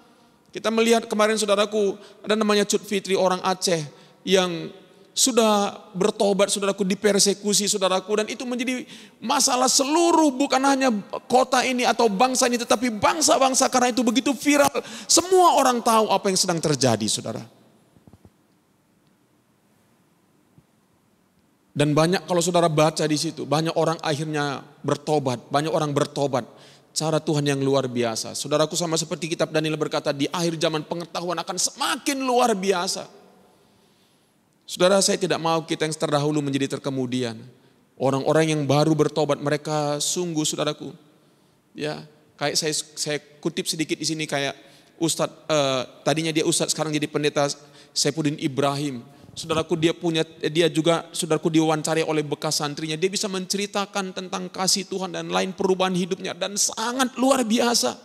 Speaker 3: Kita melihat kemarin saudaraku, ada namanya Cut Fitri, orang Aceh yang sudah bertobat, saudaraku, dipersekusi, saudaraku, dan itu menjadi masalah seluruh, bukan hanya kota ini atau bangsa ini, tetapi bangsa-bangsa, karena itu begitu viral. Semua orang tahu apa yang sedang terjadi, saudara. Dan banyak kalau saudara baca di situ, banyak orang akhirnya bertobat, banyak orang bertobat. Cara Tuhan yang luar biasa. Saudaraku, sama seperti kitab Daniel berkata, di akhir zaman pengetahuan akan semakin luar biasa. Saudara, saya tidak mau kita yang terdahulu menjadi terkemudian. Orang-orang yang baru bertobat, mereka sungguh, saudaraku. Ya, kayak saya kutip sedikit di sini, kayak Ustadz, tadinya dia Ustadz, sekarang jadi pendeta Saifuddin Ibrahim. Saudaraku, dia juga saudaraku diwawancari oleh bekas santrinya. Dia bisa menceritakan tentang kasih Tuhan dan lain perubahan hidupnya dan sangat luar biasa.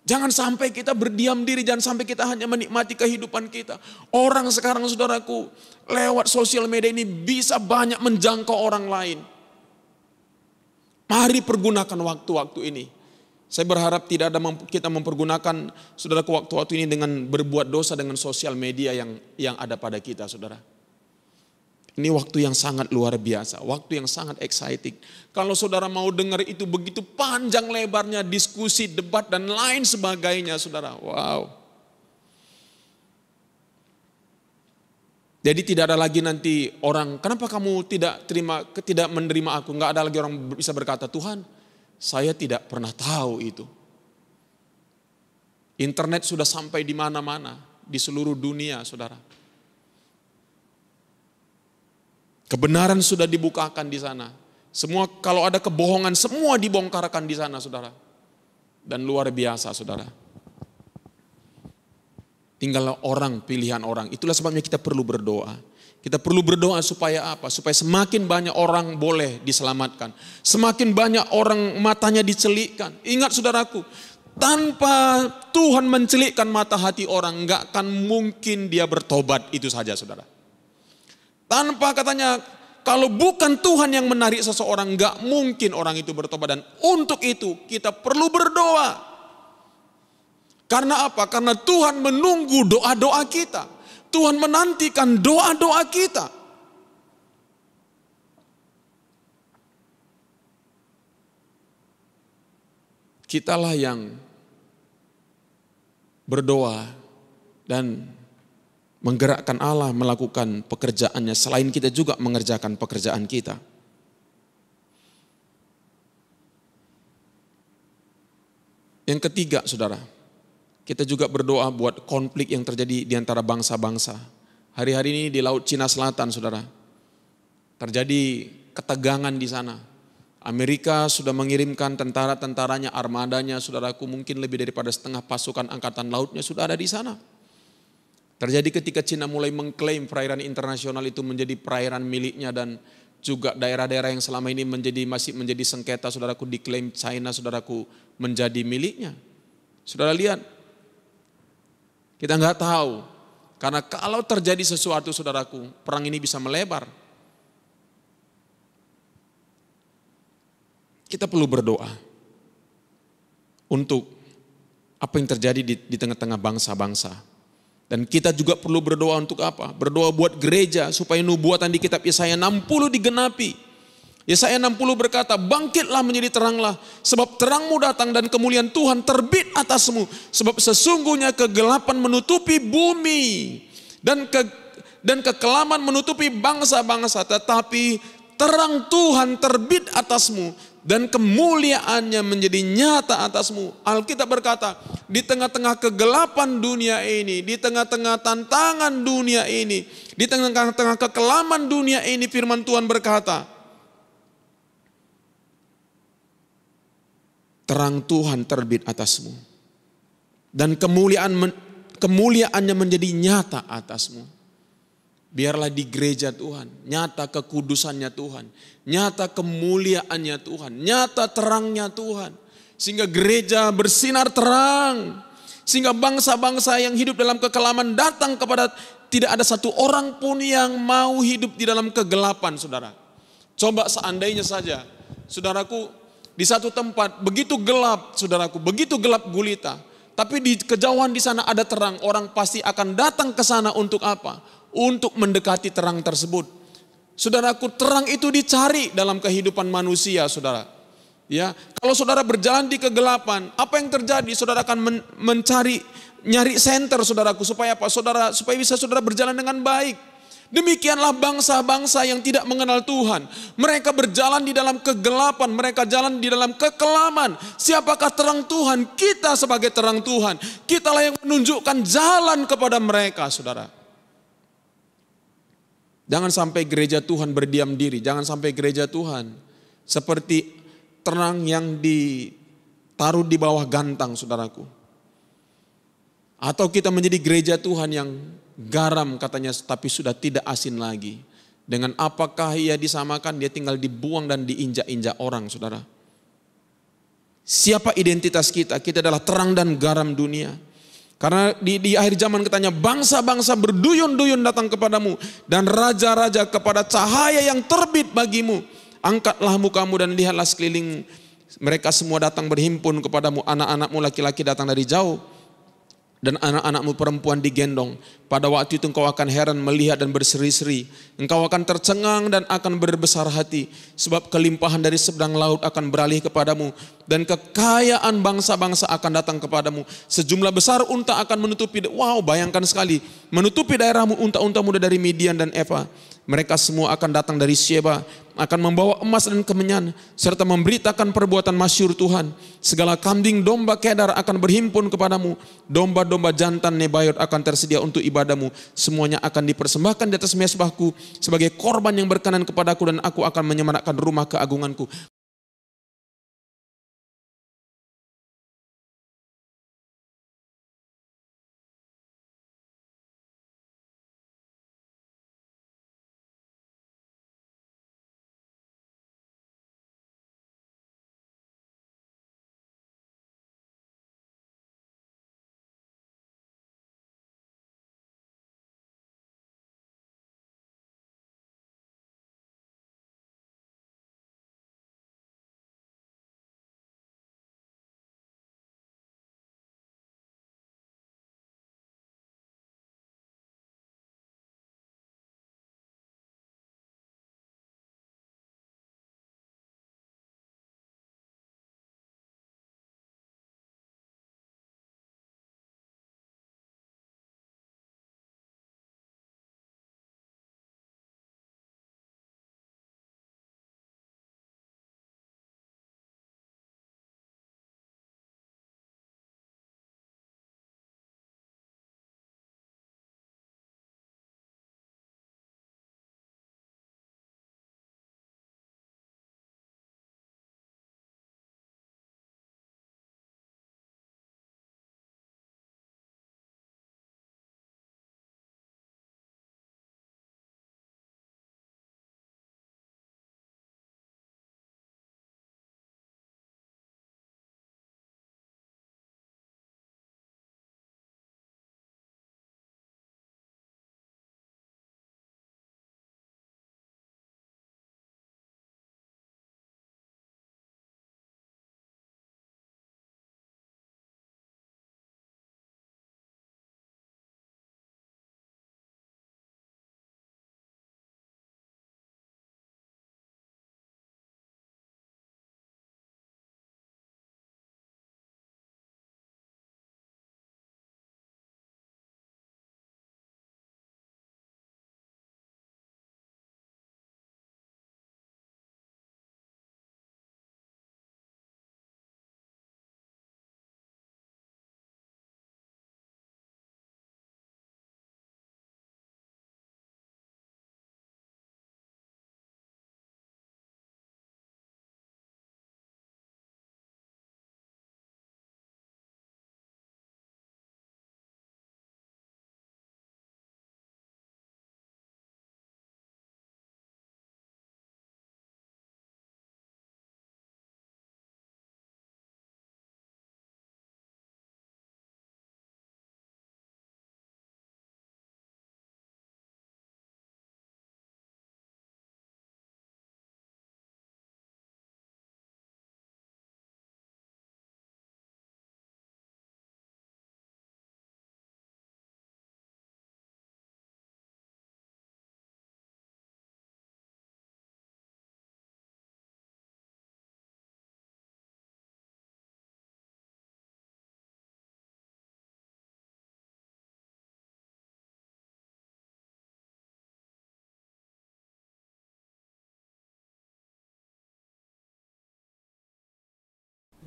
Speaker 3: Jangan sampai kita berdiam diri, jangan sampai kita hanya menikmati kehidupan kita. Orang sekarang saudaraku lewat sosial media ini bisa banyak menjangkau orang lain. Mari pergunakan waktu-waktu ini. Saya berharap tidak ada kita mempergunakan saudaraku waktu-waktu ini dengan berbuat dosa dengan sosial media yang ada pada kita, saudara. Ini waktu yang sangat luar biasa, waktu yang sangat exciting. Kalau saudara mau dengar itu begitu panjang lebarnya, diskusi, debat dan lain sebagainya, saudara. Wow. Jadi tidak ada lagi nanti orang, kenapa kamu tidak menerima aku? Enggak ada lagi orang bisa berkata, Tuhan, saya tidak pernah tahu itu. Internet sudah sampai di mana-mana, di seluruh dunia, saudara. Kebenaran sudah dibukakan di sana. Semua, kalau ada kebohongan, semua dibongkarkan di sana, saudara. Dan luar biasa, saudara. Tinggal orang, pilihan orang. Itulah sebabnya kita perlu berdoa. Kita perlu berdoa supaya apa? Supaya semakin banyak orang boleh diselamatkan. Semakin banyak orang matanya dicelikkan. Ingat saudaraku, tanpa Tuhan mencelikkan mata hati orang, enggak akan mungkin dia bertobat, itu saja saudara. Tanpa katanya, kalau bukan Tuhan yang menarik seseorang, enggak mungkin orang itu bertobat. Dan untuk itu kita perlu berdoa. Karena apa? Karena Tuhan menunggu doa-doa kita. Tuhan menantikan doa-doa kita. Kitalah yang berdoa dan menggerakkan Allah melakukan pekerjaannya. Selain kita juga mengerjakan pekerjaan kita. Yang ketiga, saudara. Kita juga berdoa buat konflik yang terjadi di antara bangsa-bangsa. Hari-hari ini di Laut Cina Selatan, saudara. Terjadi ketegangan di sana. Amerika sudah mengirimkan tentara-tentaranya, armadanya, saudaraku, mungkin lebih daripada setengah pasukan angkatan lautnya sudah ada di sana. Terjadi ketika Cina mulai mengklaim perairan internasional itu menjadi perairan miliknya dan juga daerah-daerah yang selama ini masih menjadi sengketa, saudaraku, diklaim China, saudaraku, menjadi miliknya. Saudara lihat. Kita nggak tahu, karena kalau terjadi sesuatu saudaraku, perang ini bisa melebar. Kita perlu berdoa untuk apa yang terjadi di tengah-tengah bangsa-bangsa. Dan kita juga perlu berdoa untuk apa? Berdoa buat gereja supaya nubuatan di kitab Yesaya 60 digenapi. Yesaya 60 berkata, bangkitlah menjadi teranglah, sebab terangmu datang dan kemuliaan Tuhan terbit atasmu. Sebab sesungguhnya kegelapan menutupi bumi dan kekelaman menutupi bangsa-bangsa. Tetapi terang Tuhan terbit atasmu dan kemuliaannya menjadi nyata atasmu. Alkitab berkata, di tengah-tengah kegelapan dunia ini, di tengah-tengah tantangan dunia ini, di tengah-tengah kekelaman dunia ini, firman Tuhan berkata, terang Tuhan terbit atasmu. Dan kemuliaannya menjadi nyata atasmu. Biarlah di gereja Tuhan, nyata kekudusannya Tuhan. Nyata kemuliaannya Tuhan. Nyata terangnya Tuhan. Sehingga gereja bersinar terang. Sehingga bangsa-bangsa yang hidup dalam kekelaman datang kepada, tidak ada satu orang pun yang mau hidup di dalam kegelapan, saudara. Coba seandainya saja, saudaraku, di satu tempat begitu gelap, saudaraku, begitu gelap gulita. Tapi di kejauhan di sana ada terang, orang pasti akan datang ke sana untuk apa? Untuk mendekati terang tersebut. Saudaraku, terang itu dicari dalam kehidupan manusia, saudara. Ya, kalau saudara berjalan di kegelapan, apa yang terjadi? Saudara akan nyari senter, saudaraku, supaya apa? Supaya bisa saudara berjalan dengan baik. Demikianlah bangsa-bangsa yang tidak mengenal Tuhan. Mereka berjalan di dalam kegelapan, mereka jalan di dalam kekelaman. Siapakah terang Tuhan? Kita sebagai terang Tuhan. Kitalah yang menunjukkan jalan kepada mereka, saudara. Jangan sampai gereja Tuhan berdiam diri. Jangan sampai gereja Tuhan seperti terang yang ditaruh di bawah gantang, saudaraku. Atau kita menjadi gereja Tuhan yang garam katanya, tapi sudah tidak asin lagi. Dengan apakah ia disamakan? Dia tinggal dibuang dan diinjak-injak orang, saudara. Siapa identitas kita? Kita adalah terang dan garam dunia. Karena di akhir zaman katanya, bangsa-bangsa berduyun-duyun datang kepadamu, dan raja-raja kepada cahaya yang terbit bagimu. Angkatlah mukamu dan lihatlah sekeliling. Mereka semua datang berhimpun kepadamu. Anak-anakmu laki-laki datang dari jauh, dan anak-anakmu perempuan digendong. Pada waktu itu engkau akan heran melihat dan berseri-seri. Engkau akan tercengang dan akan berbesar hati. Sebab kelimpahan dari seberang laut akan beralih kepadamu. Dan kekayaan bangsa-bangsa akan datang kepadamu. Sejumlah besar unta akan menutupi. Wow, bayangkan sekali. Menutupi daerahmu unta-unta muda dari Midian dan Eva. Mereka semua akan datang dari Sheba, akan membawa emas dan kemenyan, serta memberitakan perbuatan masyhur Tuhan. Segala kambing domba Kedar akan berhimpun kepadamu. Domba-domba jantan Nebayot akan tersedia untuk ibadamu. Semuanya akan dipersembahkan di atas mezbahku sebagai korban yang berkenan kepadaku, dan aku akan menyemarakkan rumah keagunganku.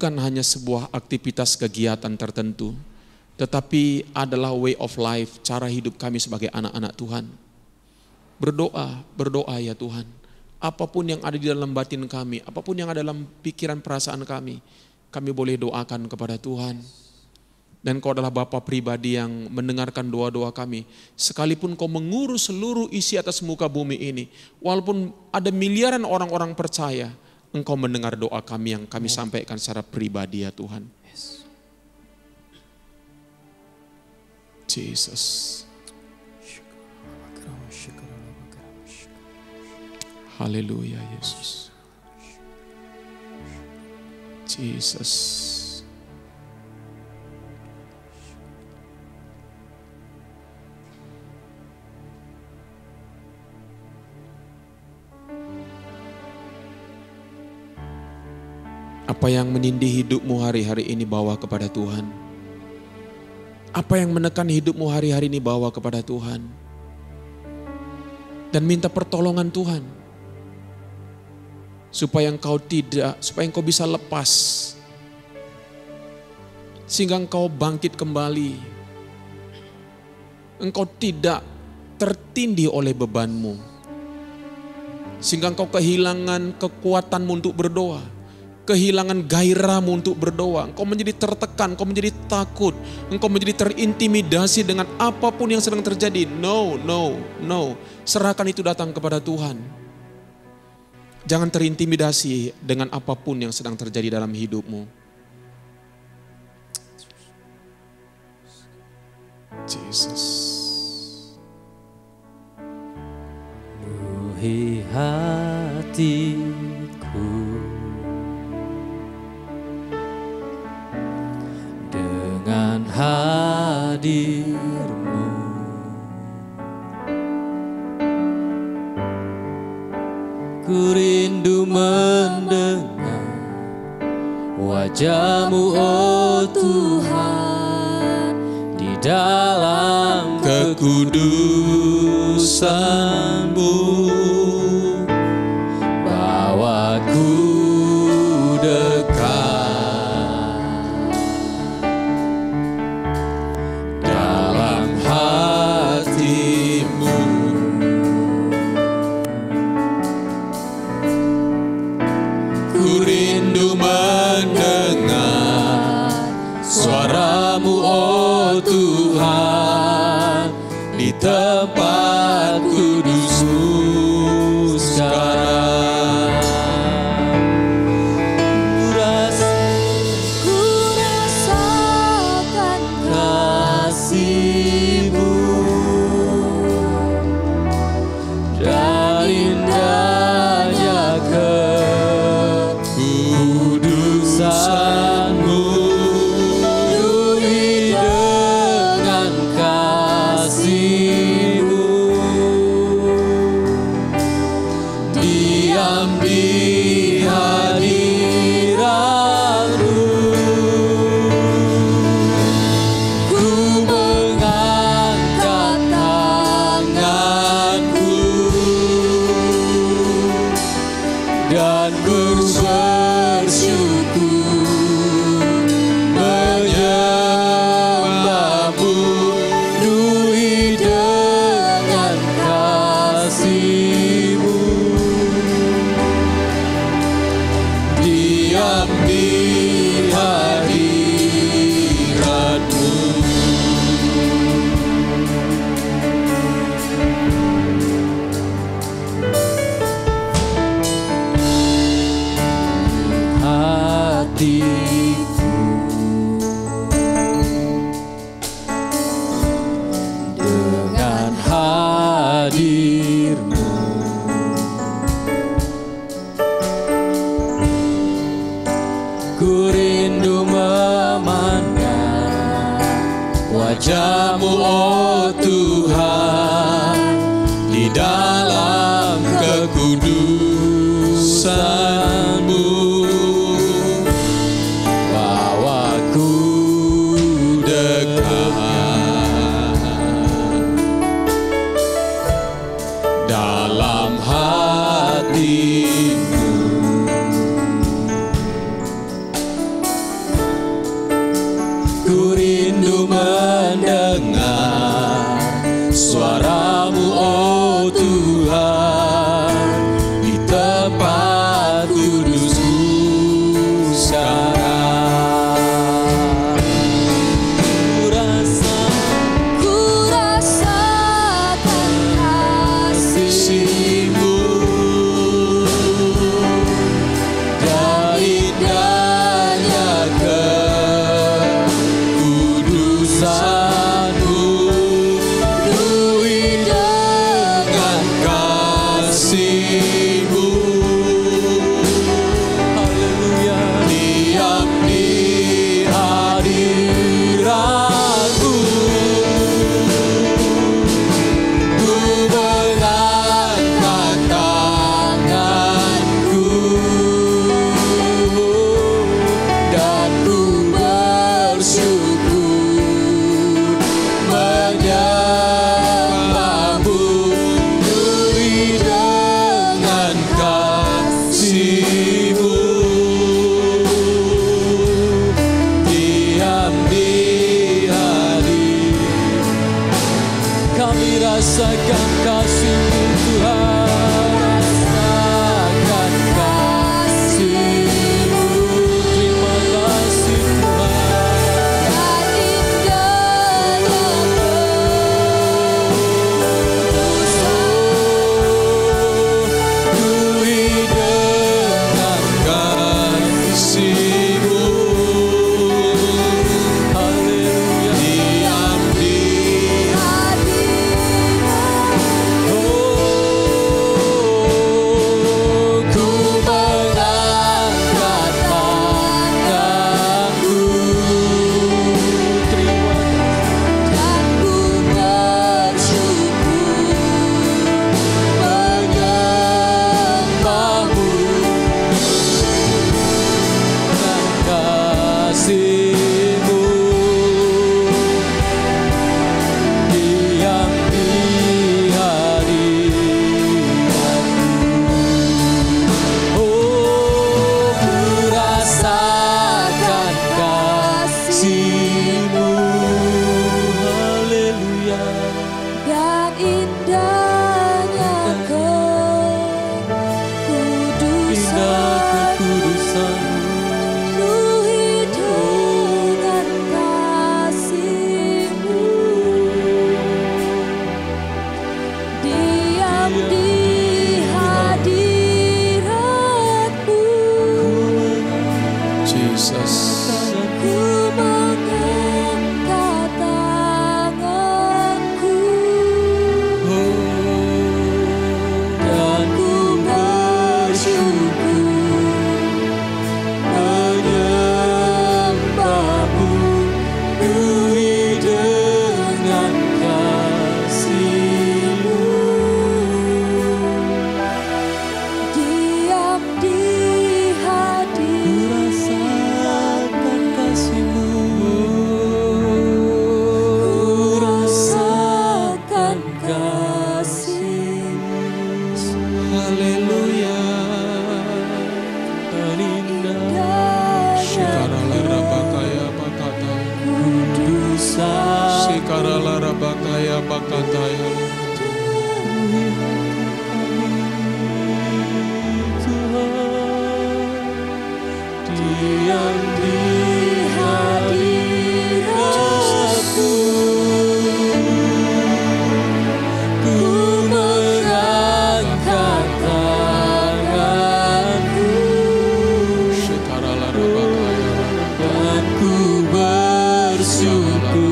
Speaker 3: Bukan hanya sebuah aktivitas kegiatan tertentu, tetapi adalah way of life, cara hidup kami sebagai anak-anak Tuhan. Berdoa ya Tuhan. Apapun yang ada di dalam batin kami, apapun yang ada dalam pikiran perasaan kami boleh doakan kepada Tuhan. Dan Kau adalah Bapa pribadi yang mendengarkan doa-doa kami. Sekalipun Kau mengurus seluruh isi atas muka bumi ini, walaupun ada miliaran orang-orang percaya, Engkau mendengar doa kami yang kami sampaikan secara pribadi ya Tuhan. Jesus. Haleluya Yesus. Jesus. Apa yang menindih hidupmu hari-hari ini bawa kepada Tuhan. Apa yang menekan hidupmu hari-hari ini bawa kepada Tuhan. Dan minta pertolongan Tuhan. Supaya engkau bisa lepas. Sehingga engkau bangkit kembali. Engkau tidak tertindih oleh bebanmu. Sehingga engkau kehilangan kekuatanmu untuk berdoa. Kehilangan gairahmu untuk berdoa. Engkau menjadi tertekan, engkau menjadi takut. Engkau menjadi terintimidasi dengan apapun yang sedang terjadi. No. Serahkan itu datang kepada Tuhan. Jangan terintimidasi dengan apapun yang sedang terjadi dalam hidupmu. Jesus.
Speaker 1: Penuhi hatiku dengan hadir-Mu. Ku rindu mendengar wajah-Mu, oh Tuhan, di dalam kekudusan-Mu. Bawaku dekat dalam hati-Mu. Ku rindu mendengar suara-Mu, oh Tuhan, di tempat kudus-Mu sekarang.
Speaker 2: Ku rasakan
Speaker 1: kasih-Mu dan indahnya kekudusan-Mu. Penuhi dengan kasih-Mu, diam di hadirat-Mu. Ku mengangkat tanganku dan bersyukur menyembah-Mu. Penuhi dengan kasih-Mu, diam di hadirat-Mu. Hatiku dengan hadir-Mu. Ku rindu memandang wajah-Mu, oh Tuhan, di dalam kekudusan-Mu. Bawaku dekat dalam hati-Mu. Ku rindu mendengar suara-Mu, oh Tuhan, di tempat
Speaker 3: kasih-Mu, diam di hati.
Speaker 1: Kami rasakan kasih-Mu Tuhan, rasakan kasih-Mu. Terima kasih Tuhan.
Speaker 2: Dan indahnya
Speaker 1: Ku hidup
Speaker 3: Kasih-Mu,
Speaker 1: haleluya.
Speaker 3: diam di
Speaker 1: Ku mengangkat tanganku. Terima
Speaker 2: dan ku bersyukur
Speaker 1: menyembah-Mu dan kasih-Mu, diam di hadirat-Mu. Oh, ku rasakan kasih-Mu, haleluya.
Speaker 2: dan indahnya
Speaker 1: Indah kekudusan-Mu.
Speaker 2: penuhi dengan kasih-Mu, diam di hadirat-Mu.
Speaker 3: Jesus.
Speaker 2: Ku mengangkat tanganku dan ku bersyukur
Speaker 1: menyembah-Mu, penuhi dengan kasih-Mu.
Speaker 2: diam di
Speaker 1: Rasakan kasih-Mu, rasakan kasih-Mu.
Speaker 3: Haleluya.
Speaker 1: Dan indah
Speaker 3: Sikaralarabakaya bakataya.
Speaker 1: kudusan
Speaker 3: Sikaralarabakaya bakataya.
Speaker 1: Tuhan, diam di hadirat-Mu. Ku mengangkat tanganku
Speaker 3: Sikaralarabakaya.
Speaker 1: dan ku bersyukur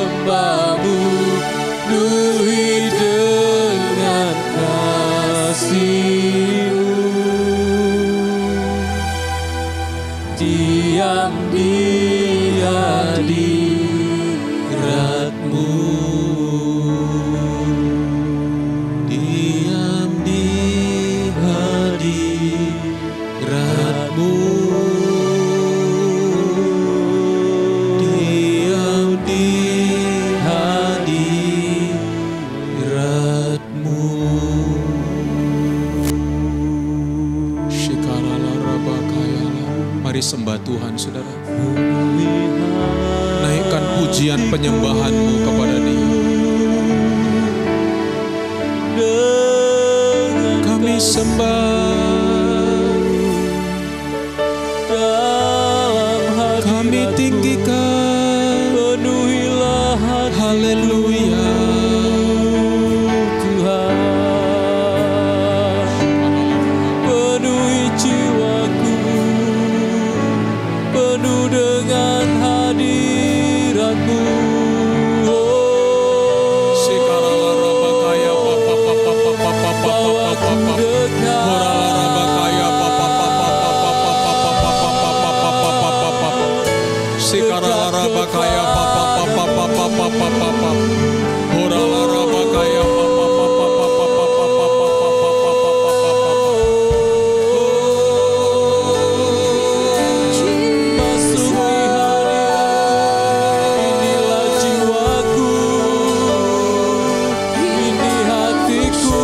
Speaker 1: menyembah-Mu, penuhi dengan kasih-Mu, diam di hadirat-Mu,
Speaker 3: Diam di hadirat-Mu, diam di hadirat-Mu. Shikaralarabakaya. Mari sembah Tuhan, saudara. Naikkan pujian penyembahan-Mu kepada Dia. Kami sembah,
Speaker 1: dalam hadirat-Mu.
Speaker 3: kami tinggikan.
Speaker 1: Penuhilah hati
Speaker 3: Haleluya.
Speaker 1: Tuhan, penuhi jiwaku, penuh dengan hadirat-Mu.
Speaker 3: Sikaralarabakaya
Speaker 1: Bawa ku dekat,
Speaker 3: Horalarabakaya Sikaralarabakaya Horalarabakaya
Speaker 1: masuki hadirat. Inilah jiwaku, ini hatiku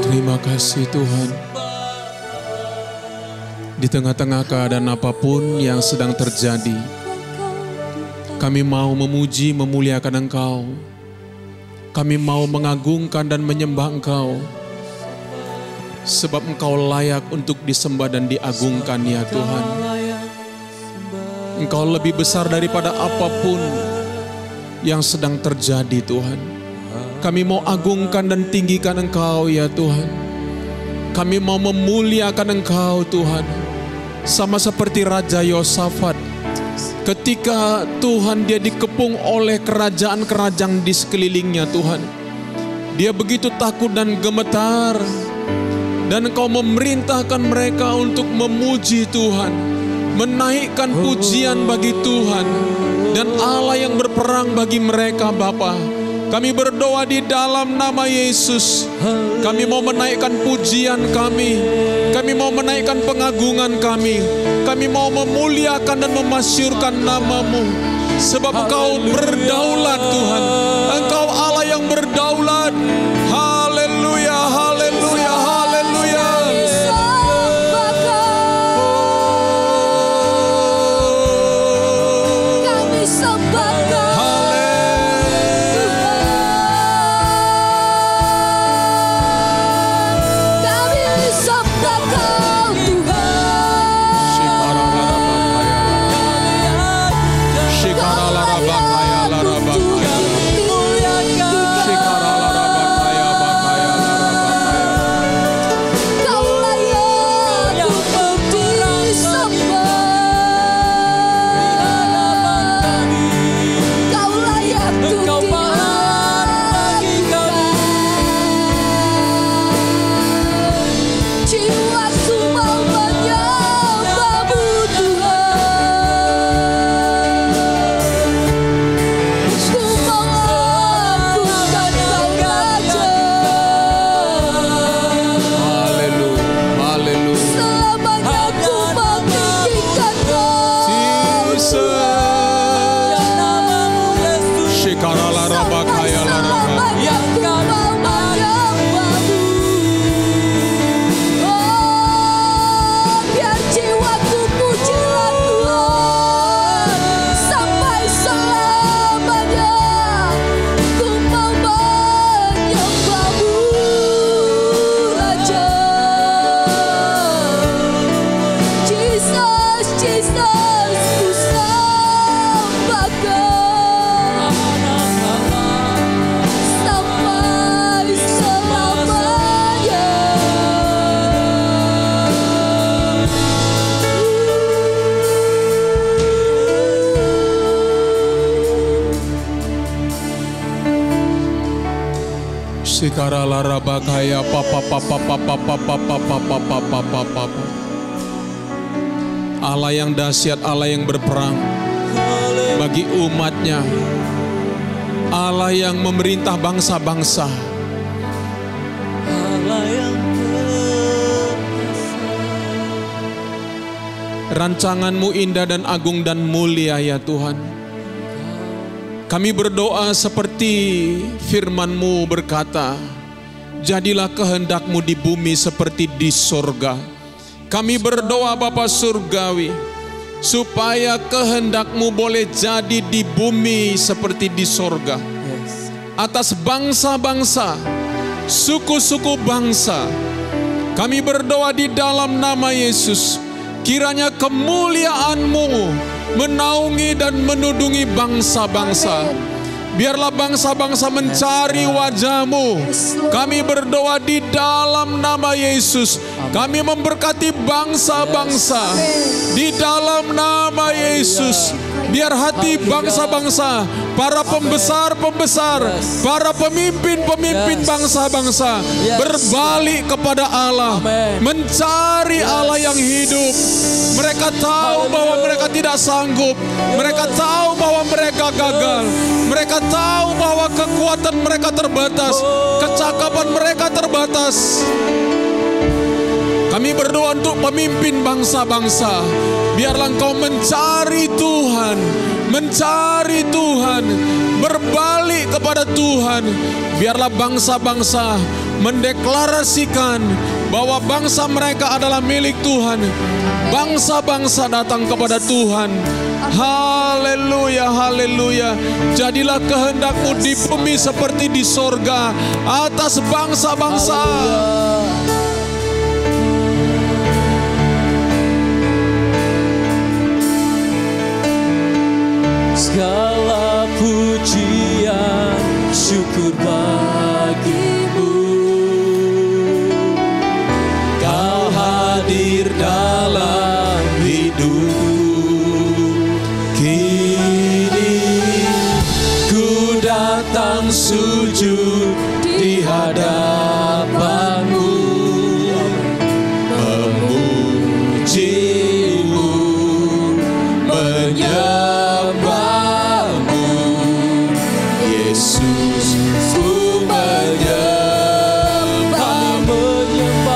Speaker 3: Terima kasih Tuhan. Di tengah-tengah keadaan apapun yang sedang terjadi, kami mau memuji, memuliakan Engkau. Kami mau mengagungkan dan menyembah Engkau. Sebab Engkau layak untuk disembah dan diagungkan ya Tuhan. Engkau lebih besar daripada apapun yang sedang terjadi Tuhan. Kami mau agungkan dan tinggikan Engkau ya Tuhan. Kami mau memuliakan Engkau Tuhan. Sama seperti Raja Yosafat. Ketika Tuhan dia dikepung oleh kerajaan-kerajaan di sekelilingnya Tuhan. Dia begitu takut dan gemetar. Dan Engkau memerintahkan mereka untuk memuji Tuhan. Menaikkan pujian bagi Tuhan. Dan Allah yang berperang bagi mereka Bapa. Kami berdoa di dalam nama Yesus. Kami mau menaikkan pujian kami. Kami mau menaikkan pengagungan kami. Kami mau memuliakan dan memasyurkan nama-Mu. Sebab Engkau berdaulat Tuhan. Engkau Allah yang berdaulat. Haleluya, haleluya, haleluya.
Speaker 2: Kami sembah Kau. Kami sembah Kau Kau layak untuk disembah. Kau layak untuk diagungkan. Jiwaku mau menyembah-Mu Tuhan. Ku mengagungkan Kau Raja.
Speaker 3: Haleluya, haleluya.
Speaker 2: Selamanya ku meninggikan Kau.
Speaker 3: Shikarala rabakaya laraba.
Speaker 2: Selamanya ku mau menyembah-Mu. Oh, biar jiwaku pujilah Tuhan. Sampai selamanya ku mau menyembah-Mu Raja. Jesus, Jesus, ku sembah Kau. Sampai selamanya.
Speaker 3: Shikarala rabakaya papa papa papa papa papa papa papa papa. Allah yang dahsyat, Allah yang berperang bagi umatnya. Allah yang memerintah bangsa-bangsa. Rancangan-Mu indah dan agung dan mulia ya Tuhan. Kami berdoa seperti firman-Mu berkata, jadilah kehendak-Mu di bumi seperti di sorga. Kami berdoa Bapa Surgawi, supaya kehendak-Mu boleh jadi di bumi seperti di sorga. Atas bangsa-bangsa, suku-suku bangsa. Kami berdoa di dalam nama Yesus, kiranya kemuliaan-Mu menaungi dan menudungi bangsa-bangsa. Biarlah bangsa-bangsa mencari wajah-Mu. Kami berdoa di dalam nama Yesus. Kami memberkati bangsa-bangsa di dalam nama Yesus. Biar hati bangsa-bangsa, para pembesar-pembesar, para pemimpin-pemimpin bangsa-bangsa berbalik kepada Allah, mencari Allah yang hidup. Mereka tahu bahwa mereka tidak sanggup. Mereka tahu bahwa mereka gagal. Mereka tahu bahwa kekuatan mereka terbatas, kecakapan mereka terbatas. Kami berdoa untuk pemimpin bangsa-bangsa. Biarlah Engkau mencari Tuhan, mencari Tuhan, berbalik kepada Tuhan. Biarlah bangsa-bangsa mendeklarasikan bahwa bangsa mereka adalah milik Tuhan. Bangsa-bangsa datang kepada Tuhan. Haleluya, haleluya. Jadilah kehendak-Mu di bumi seperti di sorga atas bangsa-bangsa.
Speaker 1: Segala pujian, syukur bagi-Mu. Kau hadir dalam hidup. Kini ku datang sujud di hadapan-Mu, memuji-Mu, menyembah-Mu. Yesus, ku menyembah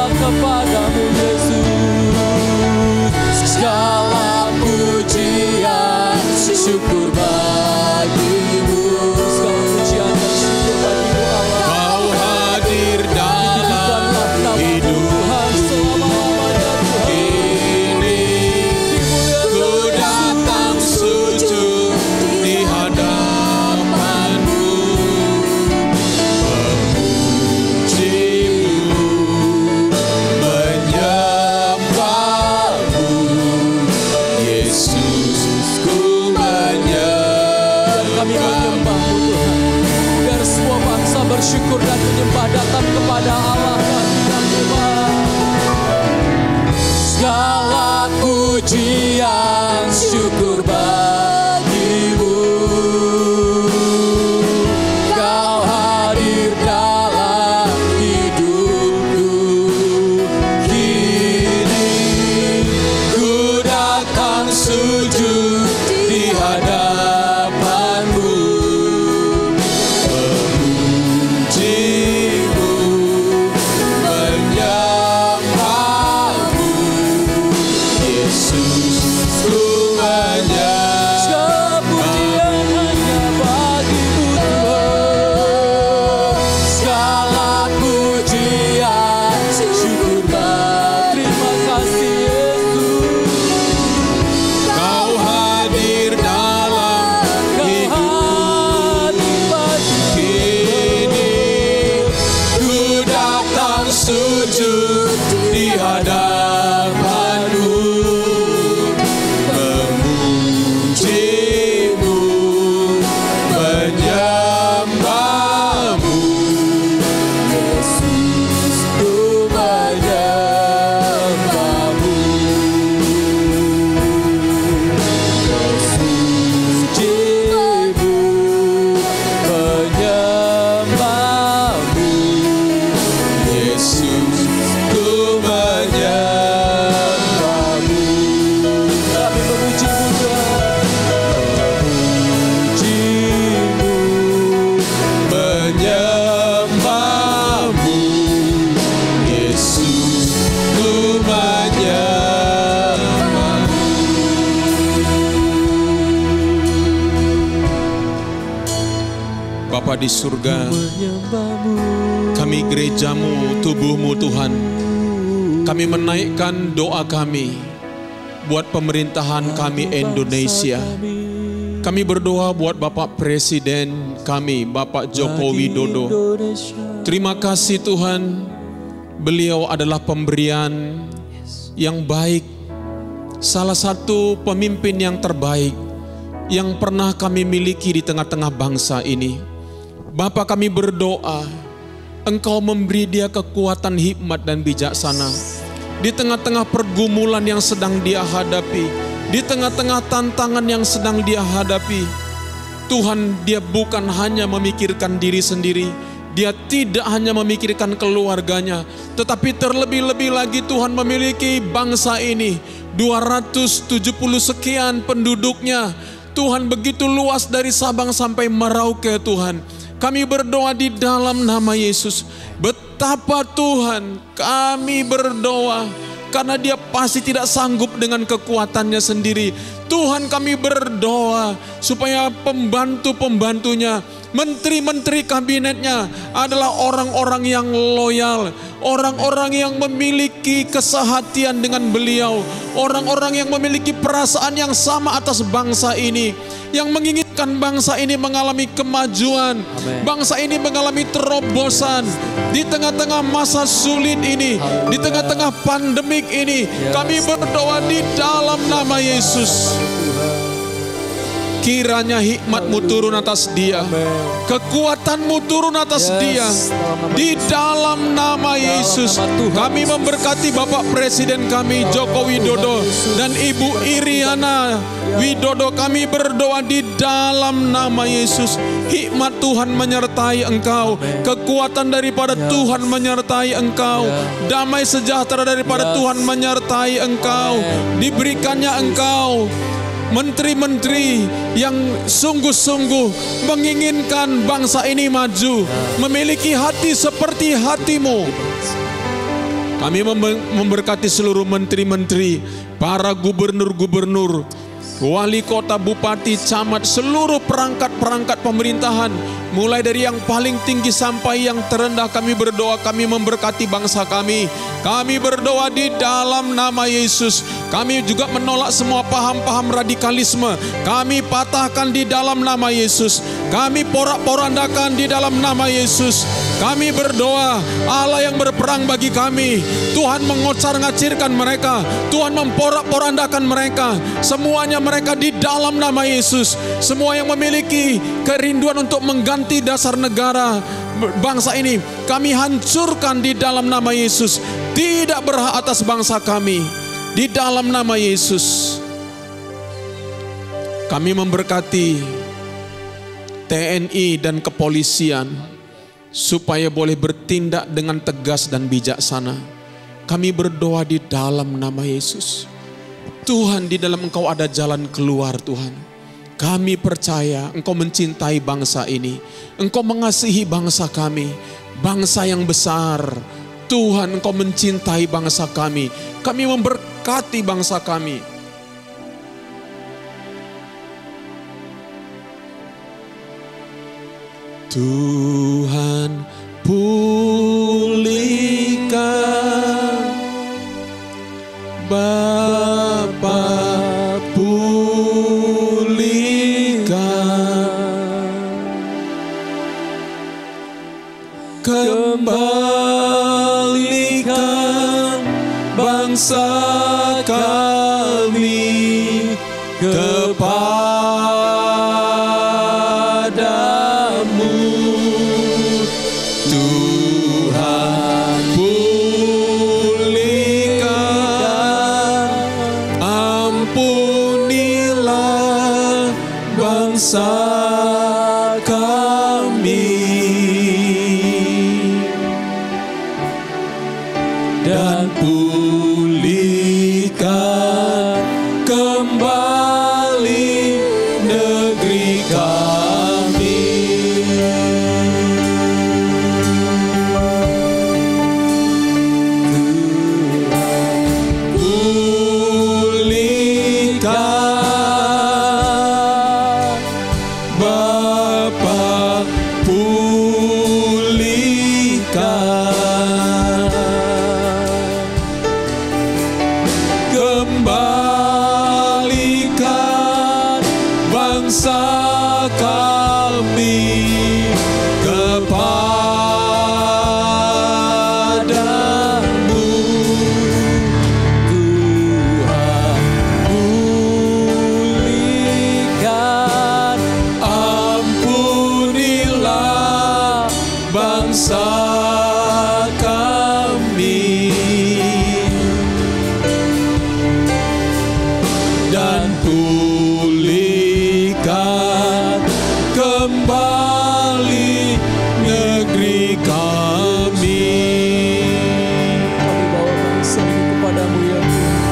Speaker 1: kepadamu Yesus. Segala pujian, syukur bagi-Mu. Segala pujian dan syukur bagi-Mu Allah. Kau hadir dalam hidup selama-lamanya Tuhan. Kini ku datang sujud di hadapan-Mu, memuji-Mu, menyembah-Mu. Yesus, ku menyembah. Kami menyembah-Mu Tuhan. Biar semua bangsa bersyukur dan menyembah datang kepada Allah kami dan Tuhan. Segala pujian, syukur bagi-Mu. Kau hadir dalam hidupku. Kini ku datang sujud di hadapan-Mu, memuji-Mu, menyembah-Mu. Yesus, ku menyembah. Segala pujian hanya bagi-Mu Tuhan. Segala pujian, syukur bagi. Terima kasih Yesus. Kau hadir dalam hidup. Kini ku datang sujud di hadapan-Mu, memuji-Mu, menyembah-Mu. Yesus, ku menyembah-Mu. Memuji-Mu, menyembah-Mu. Yesus, ku menyembah-Mu. Kami memuji-Mu Tuhan. Memuji-Mu, menyembah-Mu. Yesus, ku menyembah-Mu.
Speaker 3: Bapa di surga, kami gereja-Mu, tubuh-Mu Tuhan. Kami menaikkan doa kami buat pemerintahan kami Indonesia. Kami berdoa buat Bapak Presiden kami, Bapak Joko Widodo. Terima kasih Tuhan, beliau adalah pemberian yang baik. Salah satu pemimpin yang terbaik yang pernah kami miliki di tengah-tengah bangsa ini. Bapa, kami berdoa, Engkau memberi dia kekuatan, hikmat dan bijaksana. Di tengah-tengah pergumulan yang sedang dia hadapi, di tengah-tengah tantangan yang sedang dia hadapi, Tuhan, dia bukan hanya memikirkan diri sendiri, dia tidak hanya memikirkan keluarganya, tetapi terlebih-lebih lagi Tuhan memiliki bangsa ini, 270 sekian penduduknya. Tuhan, begitu luas dari Sabang sampai Merauke Tuhan. Kami berdoa di dalam nama Yesus. Betapa Tuhan, kami berdoa karena dia pasti tidak sanggup dengan kekuatannya sendiri. Tuhan, kami berdoa supaya pembantu-pembantunya Menteri-menteri kabinetnya adalah orang-orang yang loyal, orang-orang yang memiliki kesehatian dengan beliau, orang-orang yang memiliki perasaan yang sama atas bangsa ini, yang menginginkan bangsa ini mengalami kemajuan, bangsa ini mengalami terobosan di tengah-tengah masa sulit ini, di tengah-tengah pandemik ini. Kami berdoa di dalam nama Yesus. Kiranya hikmat-Mu turun atas dia, kekuatan-Mu turun atas dia. Di dalam nama Yesus, kami memberkati Bapak Presiden kami Joko Widodo dan Ibu Iriana Widodo. Kami berdoa di dalam nama Yesus. Hikmat Tuhan menyertai engkau, kekuatan daripada Tuhan menyertai engkau, damai sejahtera daripada Tuhan menyertai engkau. Diberikannya engkau menteri-menteri yang sungguh-sungguh menginginkan bangsa ini maju, memiliki hati seperti hati-Mu. Kami memberkati seluruh menteri-menteri, para gubernur-gubernur, wali kota, bupati, camat, seluruh perangkat-perangkat pemerintahan, mulai dari yang paling tinggi sampai yang terendah. Kami berdoa, kami memberkati bangsa kami. Kami berdoa di dalam nama Yesus. Kami juga menolak semua paham-paham radikalisme. Kami patahkan di dalam nama Yesus. Kami porak-porandakan di dalam nama Yesus. Kami berdoa, Allah yang berperang bagi kami, Tuhan mengocar-ngacirkan mereka, Tuhan memporak-porandakan mereka, semuanya mereka di dalam nama Yesus. Semua yang memiliki kerinduan untuk mengganti dasar negara bangsa ini, kami hancurkan di dalam nama Yesus. Tidak berhak atas bangsa kami, di dalam nama Yesus. Kami memberkati TNI dan kepolisian supaya boleh bertindak dengan tegas dan bijaksana. Kami berdoa di dalam nama Yesus. Tuhan, di dalam Engkau ada jalan keluar Tuhan. Kami percaya Engkau mencintai bangsa ini. Engkau mengasihi bangsa kami, bangsa yang besar. Tuhan, Engkau mencintai bangsa kami. Kami memberkati bangsa kami. Tuhan, pulihkan, Bapa, pulihkan, kembalikan bangsa kami kepadamu. Tuhan, pulihkan, ampunilah bangsa kami, dan pulihkan kembali negeri kami. Pulihkan, Bapa, pulihkan, kembalikan bangsa kami kepadamu. Tuhan, pulihkan, ampunilah bangsa kami, dan pulihkan kembali negeri kami.
Speaker 4: Kami bawa bangsa ini kepadamu ya Tuhan.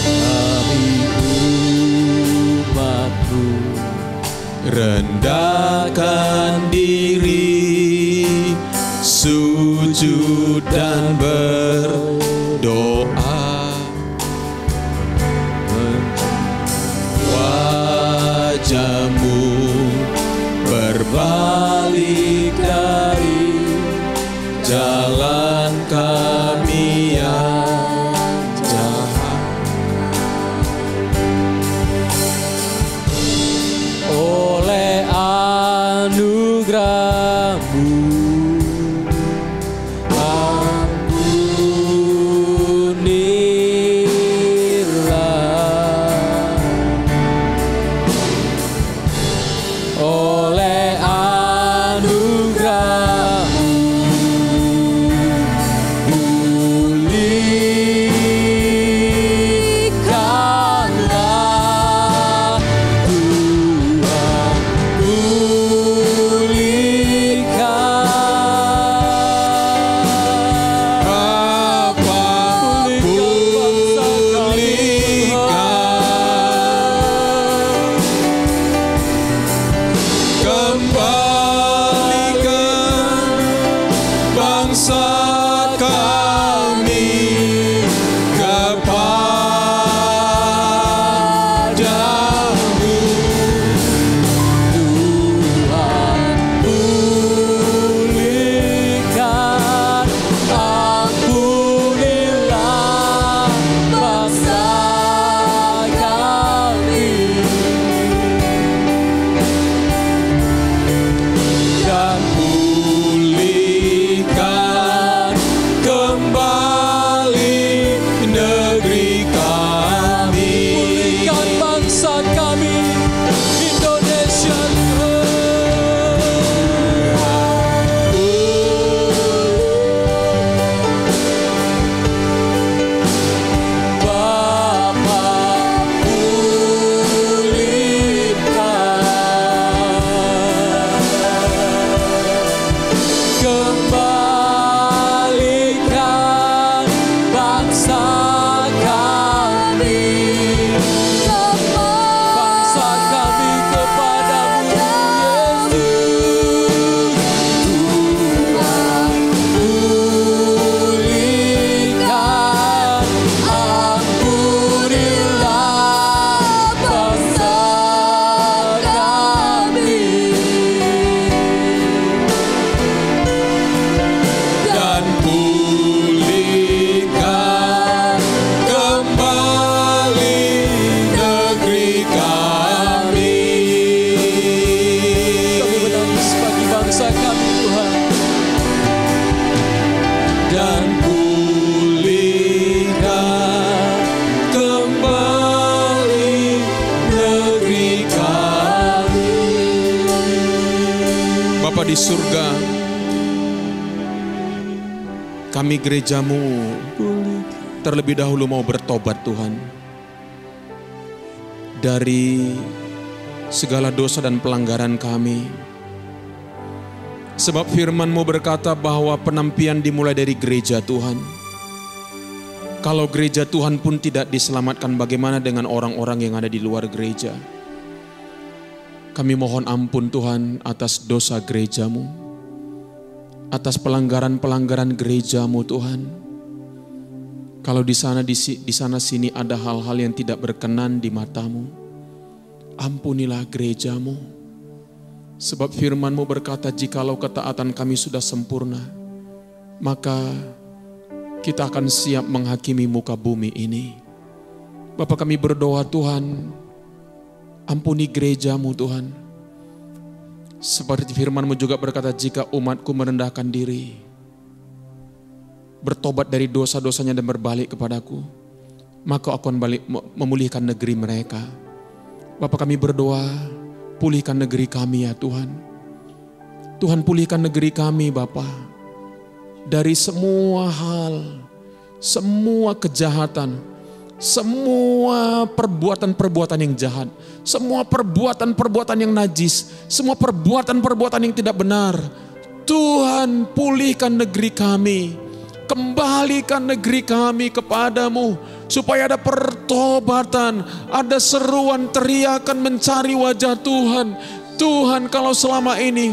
Speaker 3: Kami umat-Mu rendahkan diri, sujud dan berdoa. Wajah-Mu balik dari jalan kami yang jahat.
Speaker 1: Oleh anugerah-Mu ampunilah. Oleh anugerah-Mu pulihkanlah Tuhan,
Speaker 3: di surga, kami gereja-Mu terlebih dahulu mau bertobat Tuhan dari segala dosa dan pelanggaran kami. Sebab firman-Mu berkata bahwa penampian dimulai dari gereja Tuhan. Kalau gereja Tuhan pun tidak diselamatkan, bagaimana dengan orang-orang yang ada di luar gereja? Kami mohon ampun Tuhan atas dosa gereja-Mu, atas pelanggaran-pelanggaran gereja-Mu Tuhan. Kalau di sana sini ada hal-hal yang tidak berkenan di mata-Mu, ampunilah gereja-Mu. Sebab firman-Mu berkata, jikalau ketaatan kami sudah sempurna, maka kita akan siap menghakimi muka bumi ini. Bapa, kami berdoa Tuhan, ampuni gereja-Mu Tuhan. Seperti firman-Mu juga berkata, jika umat-Ku merendahkan diri, bertobat dari dosa-dosanya dan berbalik kepadaku, maka Aku akan balik memulihkan negeri mereka. Bapa, kami berdoa, pulihkan negeri kami ya Tuhan. Tuhan, pulihkan negeri kami Bapa, dari semua hal, semua kejahatan, semua perbuatan-perbuatan yang jahat, semua perbuatan-perbuatan yang najis, semua perbuatan-perbuatan yang tidak benar. Tuhan, pulihkan negeri kami, kembalikan negeri kami kepadamu, supaya ada pertobatan, ada seruan teriakan mencari wajah Tuhan. Tuhan, kalau selama ini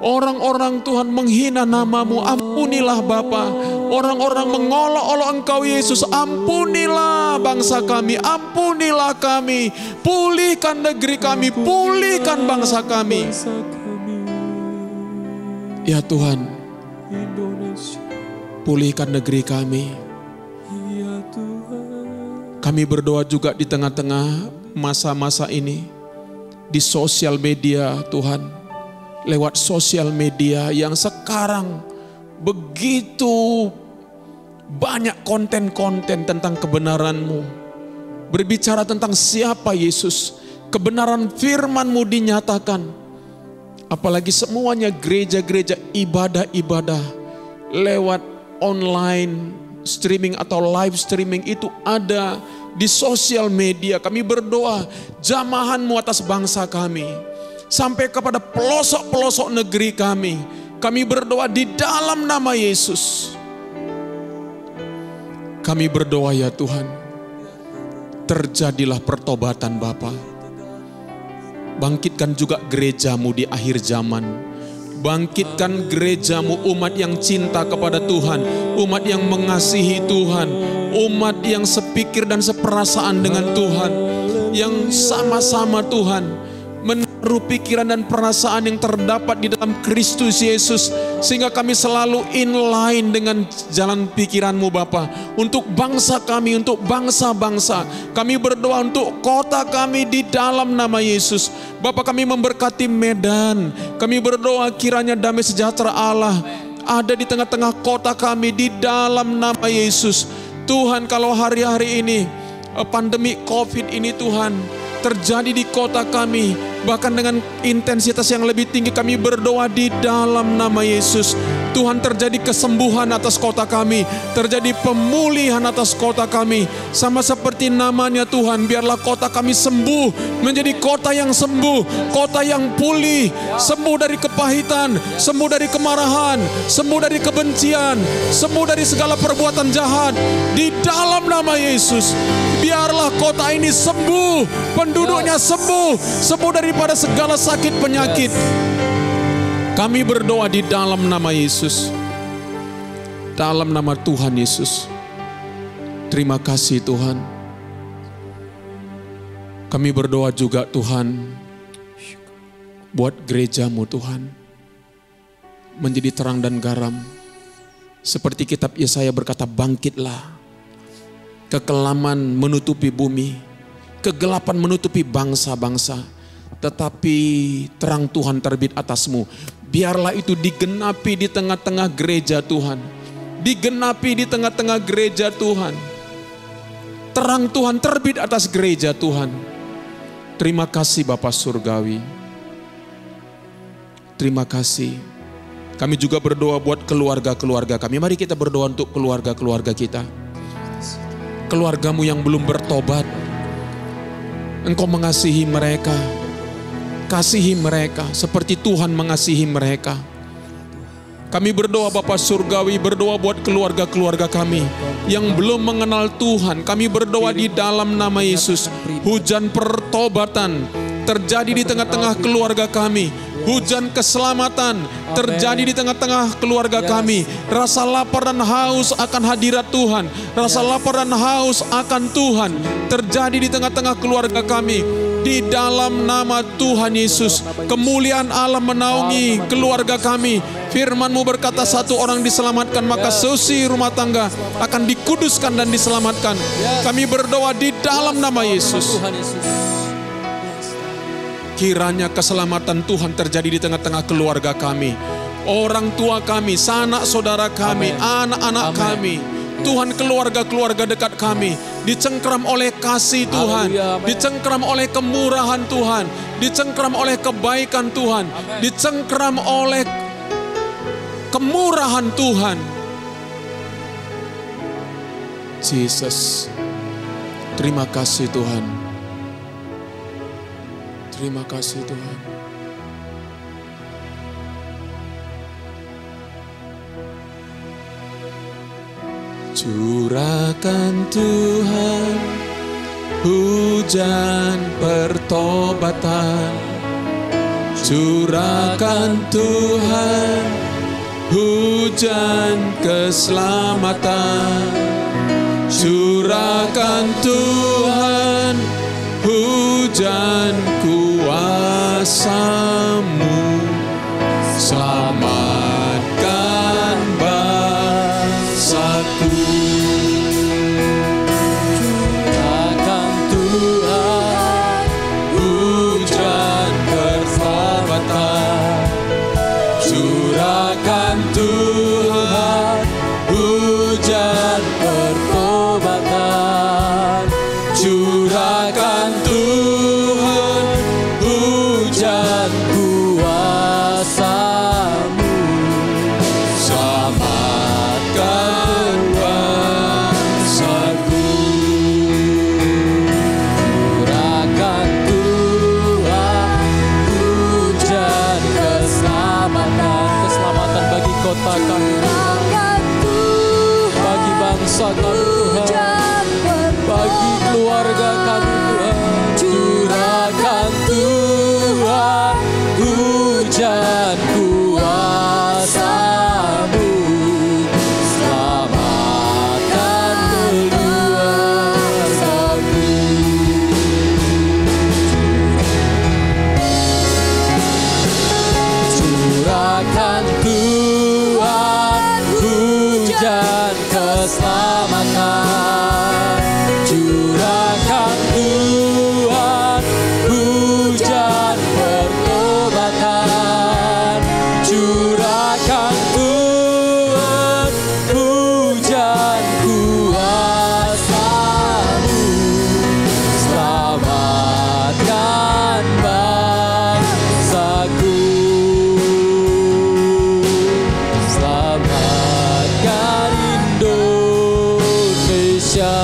Speaker 3: orang-orang Tuhan menghina nama-Mu, ampunilah Bapa. Orang-orang mengolok-olok Engkau Yesus, ampunilah bangsa kami, ampunilah kami. Pulihkan negeri kami, pulihkan bangsa kami. Ya Tuhan,
Speaker 4: Indonesia.
Speaker 3: pulihkan negeri kami.
Speaker 4: Ya Tuhan.
Speaker 3: Kami berdoa juga di tengah-tengah masa-masa ini, di sosial media Tuhan, lewat sosial media yang sekarang begitu banyak konten-konten tentang kebenaran-Mu, berbicara tentang siapa Yesus, kebenaran firman-Mu dinyatakan, apalagi semuanya gereja-gereja ibadah-ibadah lewat online streaming atau live streaming itu ada di sosial media. Kami berdoa jamahan-Mu atas bangsa kami, sampai kepada pelosok-pelosok negeri kami. Kami berdoa di dalam nama Yesus. Kami berdoa ya Tuhan, terjadilah pertobatan Bapa. Bangkitkan juga gereja-Mu di akhir zaman. Bangkitkan gereja-Mu, umat yang cinta kepada Tuhan, umat yang mengasihi Tuhan, umat yang sepikir dan seperasaan dengan Tuhan, yang sama-sama Tuhan menaruh pikiran dan perasaan yang terdapat di dalam Kristus Yesus, sehingga kami selalu inline dengan jalan pikiran-Mu Bapa. Untuk bangsa kami, untuk bangsa-bangsa, kami berdoa untuk kota kami di dalam nama Yesus. Bapa, kami memberkati Medan, kami berdoa kiranya damai sejahtera Allah ada di tengah-tengah kota kami di dalam nama Yesus. Tuhan, kalau hari-hari ini pandemi COVID ini Tuhan terjadi di kota kami, bahkan dengan intensitas yang lebih tinggi, kami berdoa di dalam nama Yesus. Tuhan, terjadi kesembuhan atas kota kami, terjadi pemulihan atas kota kami. Sama seperti namanya Tuhan, biarlah kota kami sembuh, menjadi kota yang sembuh, kota yang pulih, sembuh dari kepahitan, sembuh dari kemarahan, sembuh dari kebencian, sembuh dari segala perbuatan jahat. Di dalam nama Yesus, biarlah kota ini sembuh, penduduknya sembuh, sembuh daripada segala sakit penyakit. Kami berdoa di dalam nama Yesus, dalam nama Tuhan Yesus. Terima kasih Tuhan. Kami berdoa juga Tuhan, buat gereja-Mu Tuhan, menjadi terang dan garam. Seperti kitab Yesaya berkata, bangkitlah, kekelaman menutupi bumi, kegelapan menutupi bangsa-bangsa, tetapi terang Tuhan terbit atasmu. Biarlah itu digenapi di tengah-tengah gereja Tuhan. Digenapi di tengah-tengah gereja Tuhan. Terang Tuhan terbit atas gereja Tuhan. Terima kasih Bapa Surgawi. Terima kasih. Kami juga berdoa buat keluarga-keluarga kami. Mari kita berdoa untuk keluarga-keluarga kita. Keluarga-Mu yang belum bertobat, Engkau mengasihi mereka. Kasihi mereka seperti Tuhan mengasihi mereka. Kami berdoa Bapa Surgawi, berdoa buat keluarga-keluarga kami yang belum mengenal Tuhan. Kami berdoa di dalam nama Yesus, hujan pertobatan terjadi di tengah-tengah keluarga kami. Hujan keselamatan terjadi di tengah-tengah keluarga kami. Rasa lapar dan haus akan hadirat Tuhan, rasa lapar dan haus akan Tuhan terjadi di tengah-tengah keluarga kami. Di dalam nama Tuhan Yesus, kemuliaan Allah menaungi keluarga kami. Firman-Mu berkata, satu orang diselamatkan, maka seusi rumah tangga akan dikuduskan dan diselamatkan. Kami berdoa di dalam nama Yesus. Kiranya keselamatan Tuhan terjadi di tengah-tengah keluarga kami. Orang tua kami, sanak saudara kami, anak-anak kami. Tuhan, keluarga-keluarga dekat kami dicengkram oleh kasih Tuhan, dicengkram oleh kemurahan Tuhan, dicengkram oleh kebaikan Tuhan, dicengkram oleh kemurahan Tuhan. Jesus, terima kasih Tuhan. Terima kasih Tuhan. Curahkan Tuhan hujan pertobatan. Curahkan Tuhan hujan keselamatan. Curahkan Tuhan hujan kuasa-Mu. Selamat
Speaker 4: kota kami, bagi bangsa kami Tuhan, bagi keluarga kami Tuhan.
Speaker 1: Curahkan Tuhan hujan kuasa-Mu, selamatkan keluarga-Mu. Curahkan Tuhan hujan keselamatan, curahkan Tuhan hujan pertobatan, curahkan Tuhan hujan kuasa-Mu, selamatkan bangsaku, selamatkan Indonesia,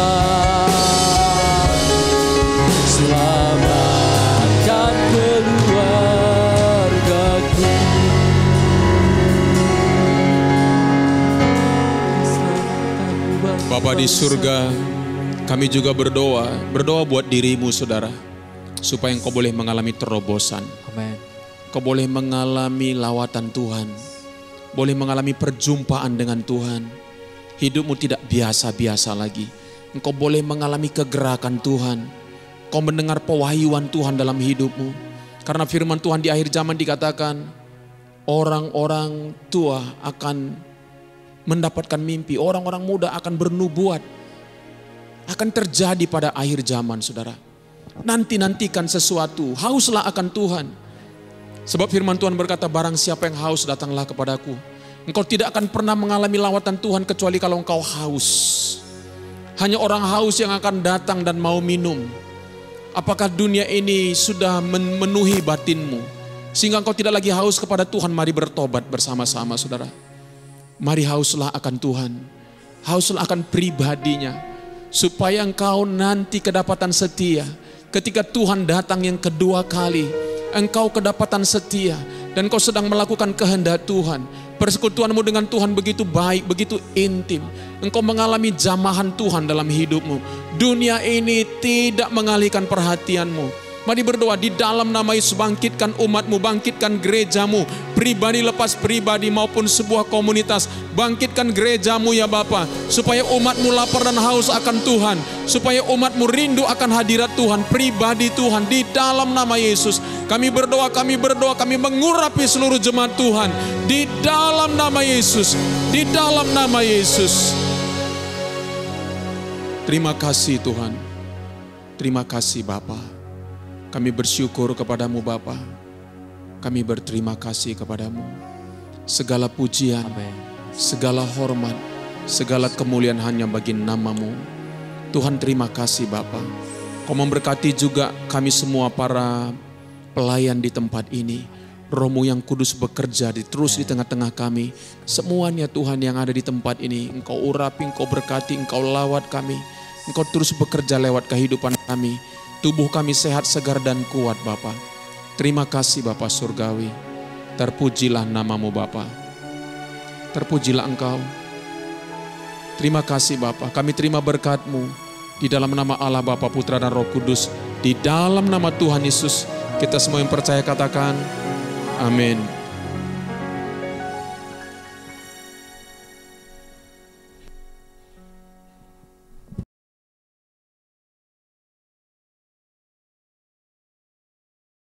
Speaker 1: selamatkan keluargaku.
Speaker 3: Bapa di surga, kami juga berdoa buat dirimu saudara, supaya engkau boleh mengalami terobosan,
Speaker 1: Amin.
Speaker 3: engkau boleh mengalami lawatan Tuhan, boleh mengalami perjumpaan dengan Tuhan. Hidupmu tidak biasa-biasa lagi, engkau boleh mengalami kegerakan Tuhan, kau mendengar pewahyuan Tuhan dalam hidupmu. Karena firman Tuhan di akhir zaman dikatakan, orang-orang tua akan mendapatkan mimpi, orang-orang muda akan bernubuat. Akan terjadi pada akhir zaman saudara. Nanti-nantikan sesuatu, hauslah akan Tuhan. Sebab firman Tuhan berkata, barang siapa yang haus datanglah kepadaku. Engkau tidak akan pernah mengalami lawatan Tuhan kecuali kalau engkau haus. Hanya orang haus yang akan datang dan mau minum. Apakah dunia ini sudah memenuhi batinmu sehingga engkau tidak lagi haus kepada Tuhan? Mari bertobat bersama-sama saudara. Mari hauslah akan Tuhan, hauslah akan pribadinya, supaya engkau nanti kedapatan setia. Ketika Tuhan datang yang kedua kali, engkau kedapatan setia dan kau sedang melakukan kehendak Tuhan. Persekutuanmu dengan Tuhan begitu baik, begitu intim. Engkau mengalami jamahan Tuhan dalam hidupmu. Dunia ini tidak mengalihkan perhatianmu. Mari berdoa di dalam nama Yesus, bangkitkan umatmu, bangkitkan gerejamu, pribadi lepas pribadi maupun sebuah komunitas. Bangkitkan gerejamu ya Bapa, supaya umatmu lapar dan haus akan Tuhan, supaya umatmu rindu akan hadirat Tuhan, pribadi Tuhan. Di dalam nama Yesus kami berdoa, kami mengurapi seluruh jemaat Tuhan. Di dalam nama Yesus, di dalam nama Yesus. Terima kasih Tuhan, terima kasih Bapa. Kami bersyukur kepadamu Bapa. Kami berterima kasih kepadamu. Segala pujian,
Speaker 1: Amin.
Speaker 3: segala hormat, segala kemuliaan hanya bagi namamu. Tuhan terima kasih Bapa. Kau memberkati juga kami semua para pelayan di tempat ini. Roh-Mu yang kudus bekerja terus di tengah-tengah kami. Semuanya Tuhan yang ada di tempat ini, Engkau urapi, Engkau berkati, Engkau lawat kami. Engkau terus bekerja lewat kehidupan kami. Tubuh kami sehat, segar dan kuat Bapa. Terima kasih Bapa Surgawi. Terpujilah namamu Bapa. Terpujilah Engkau. Terima kasih Bapa. Kami terima berkat-Mu. Di dalam nama Allah Bapa, Putra dan Roh Kudus. Di dalam nama Tuhan Yesus. Kita semua yang percaya katakan amin.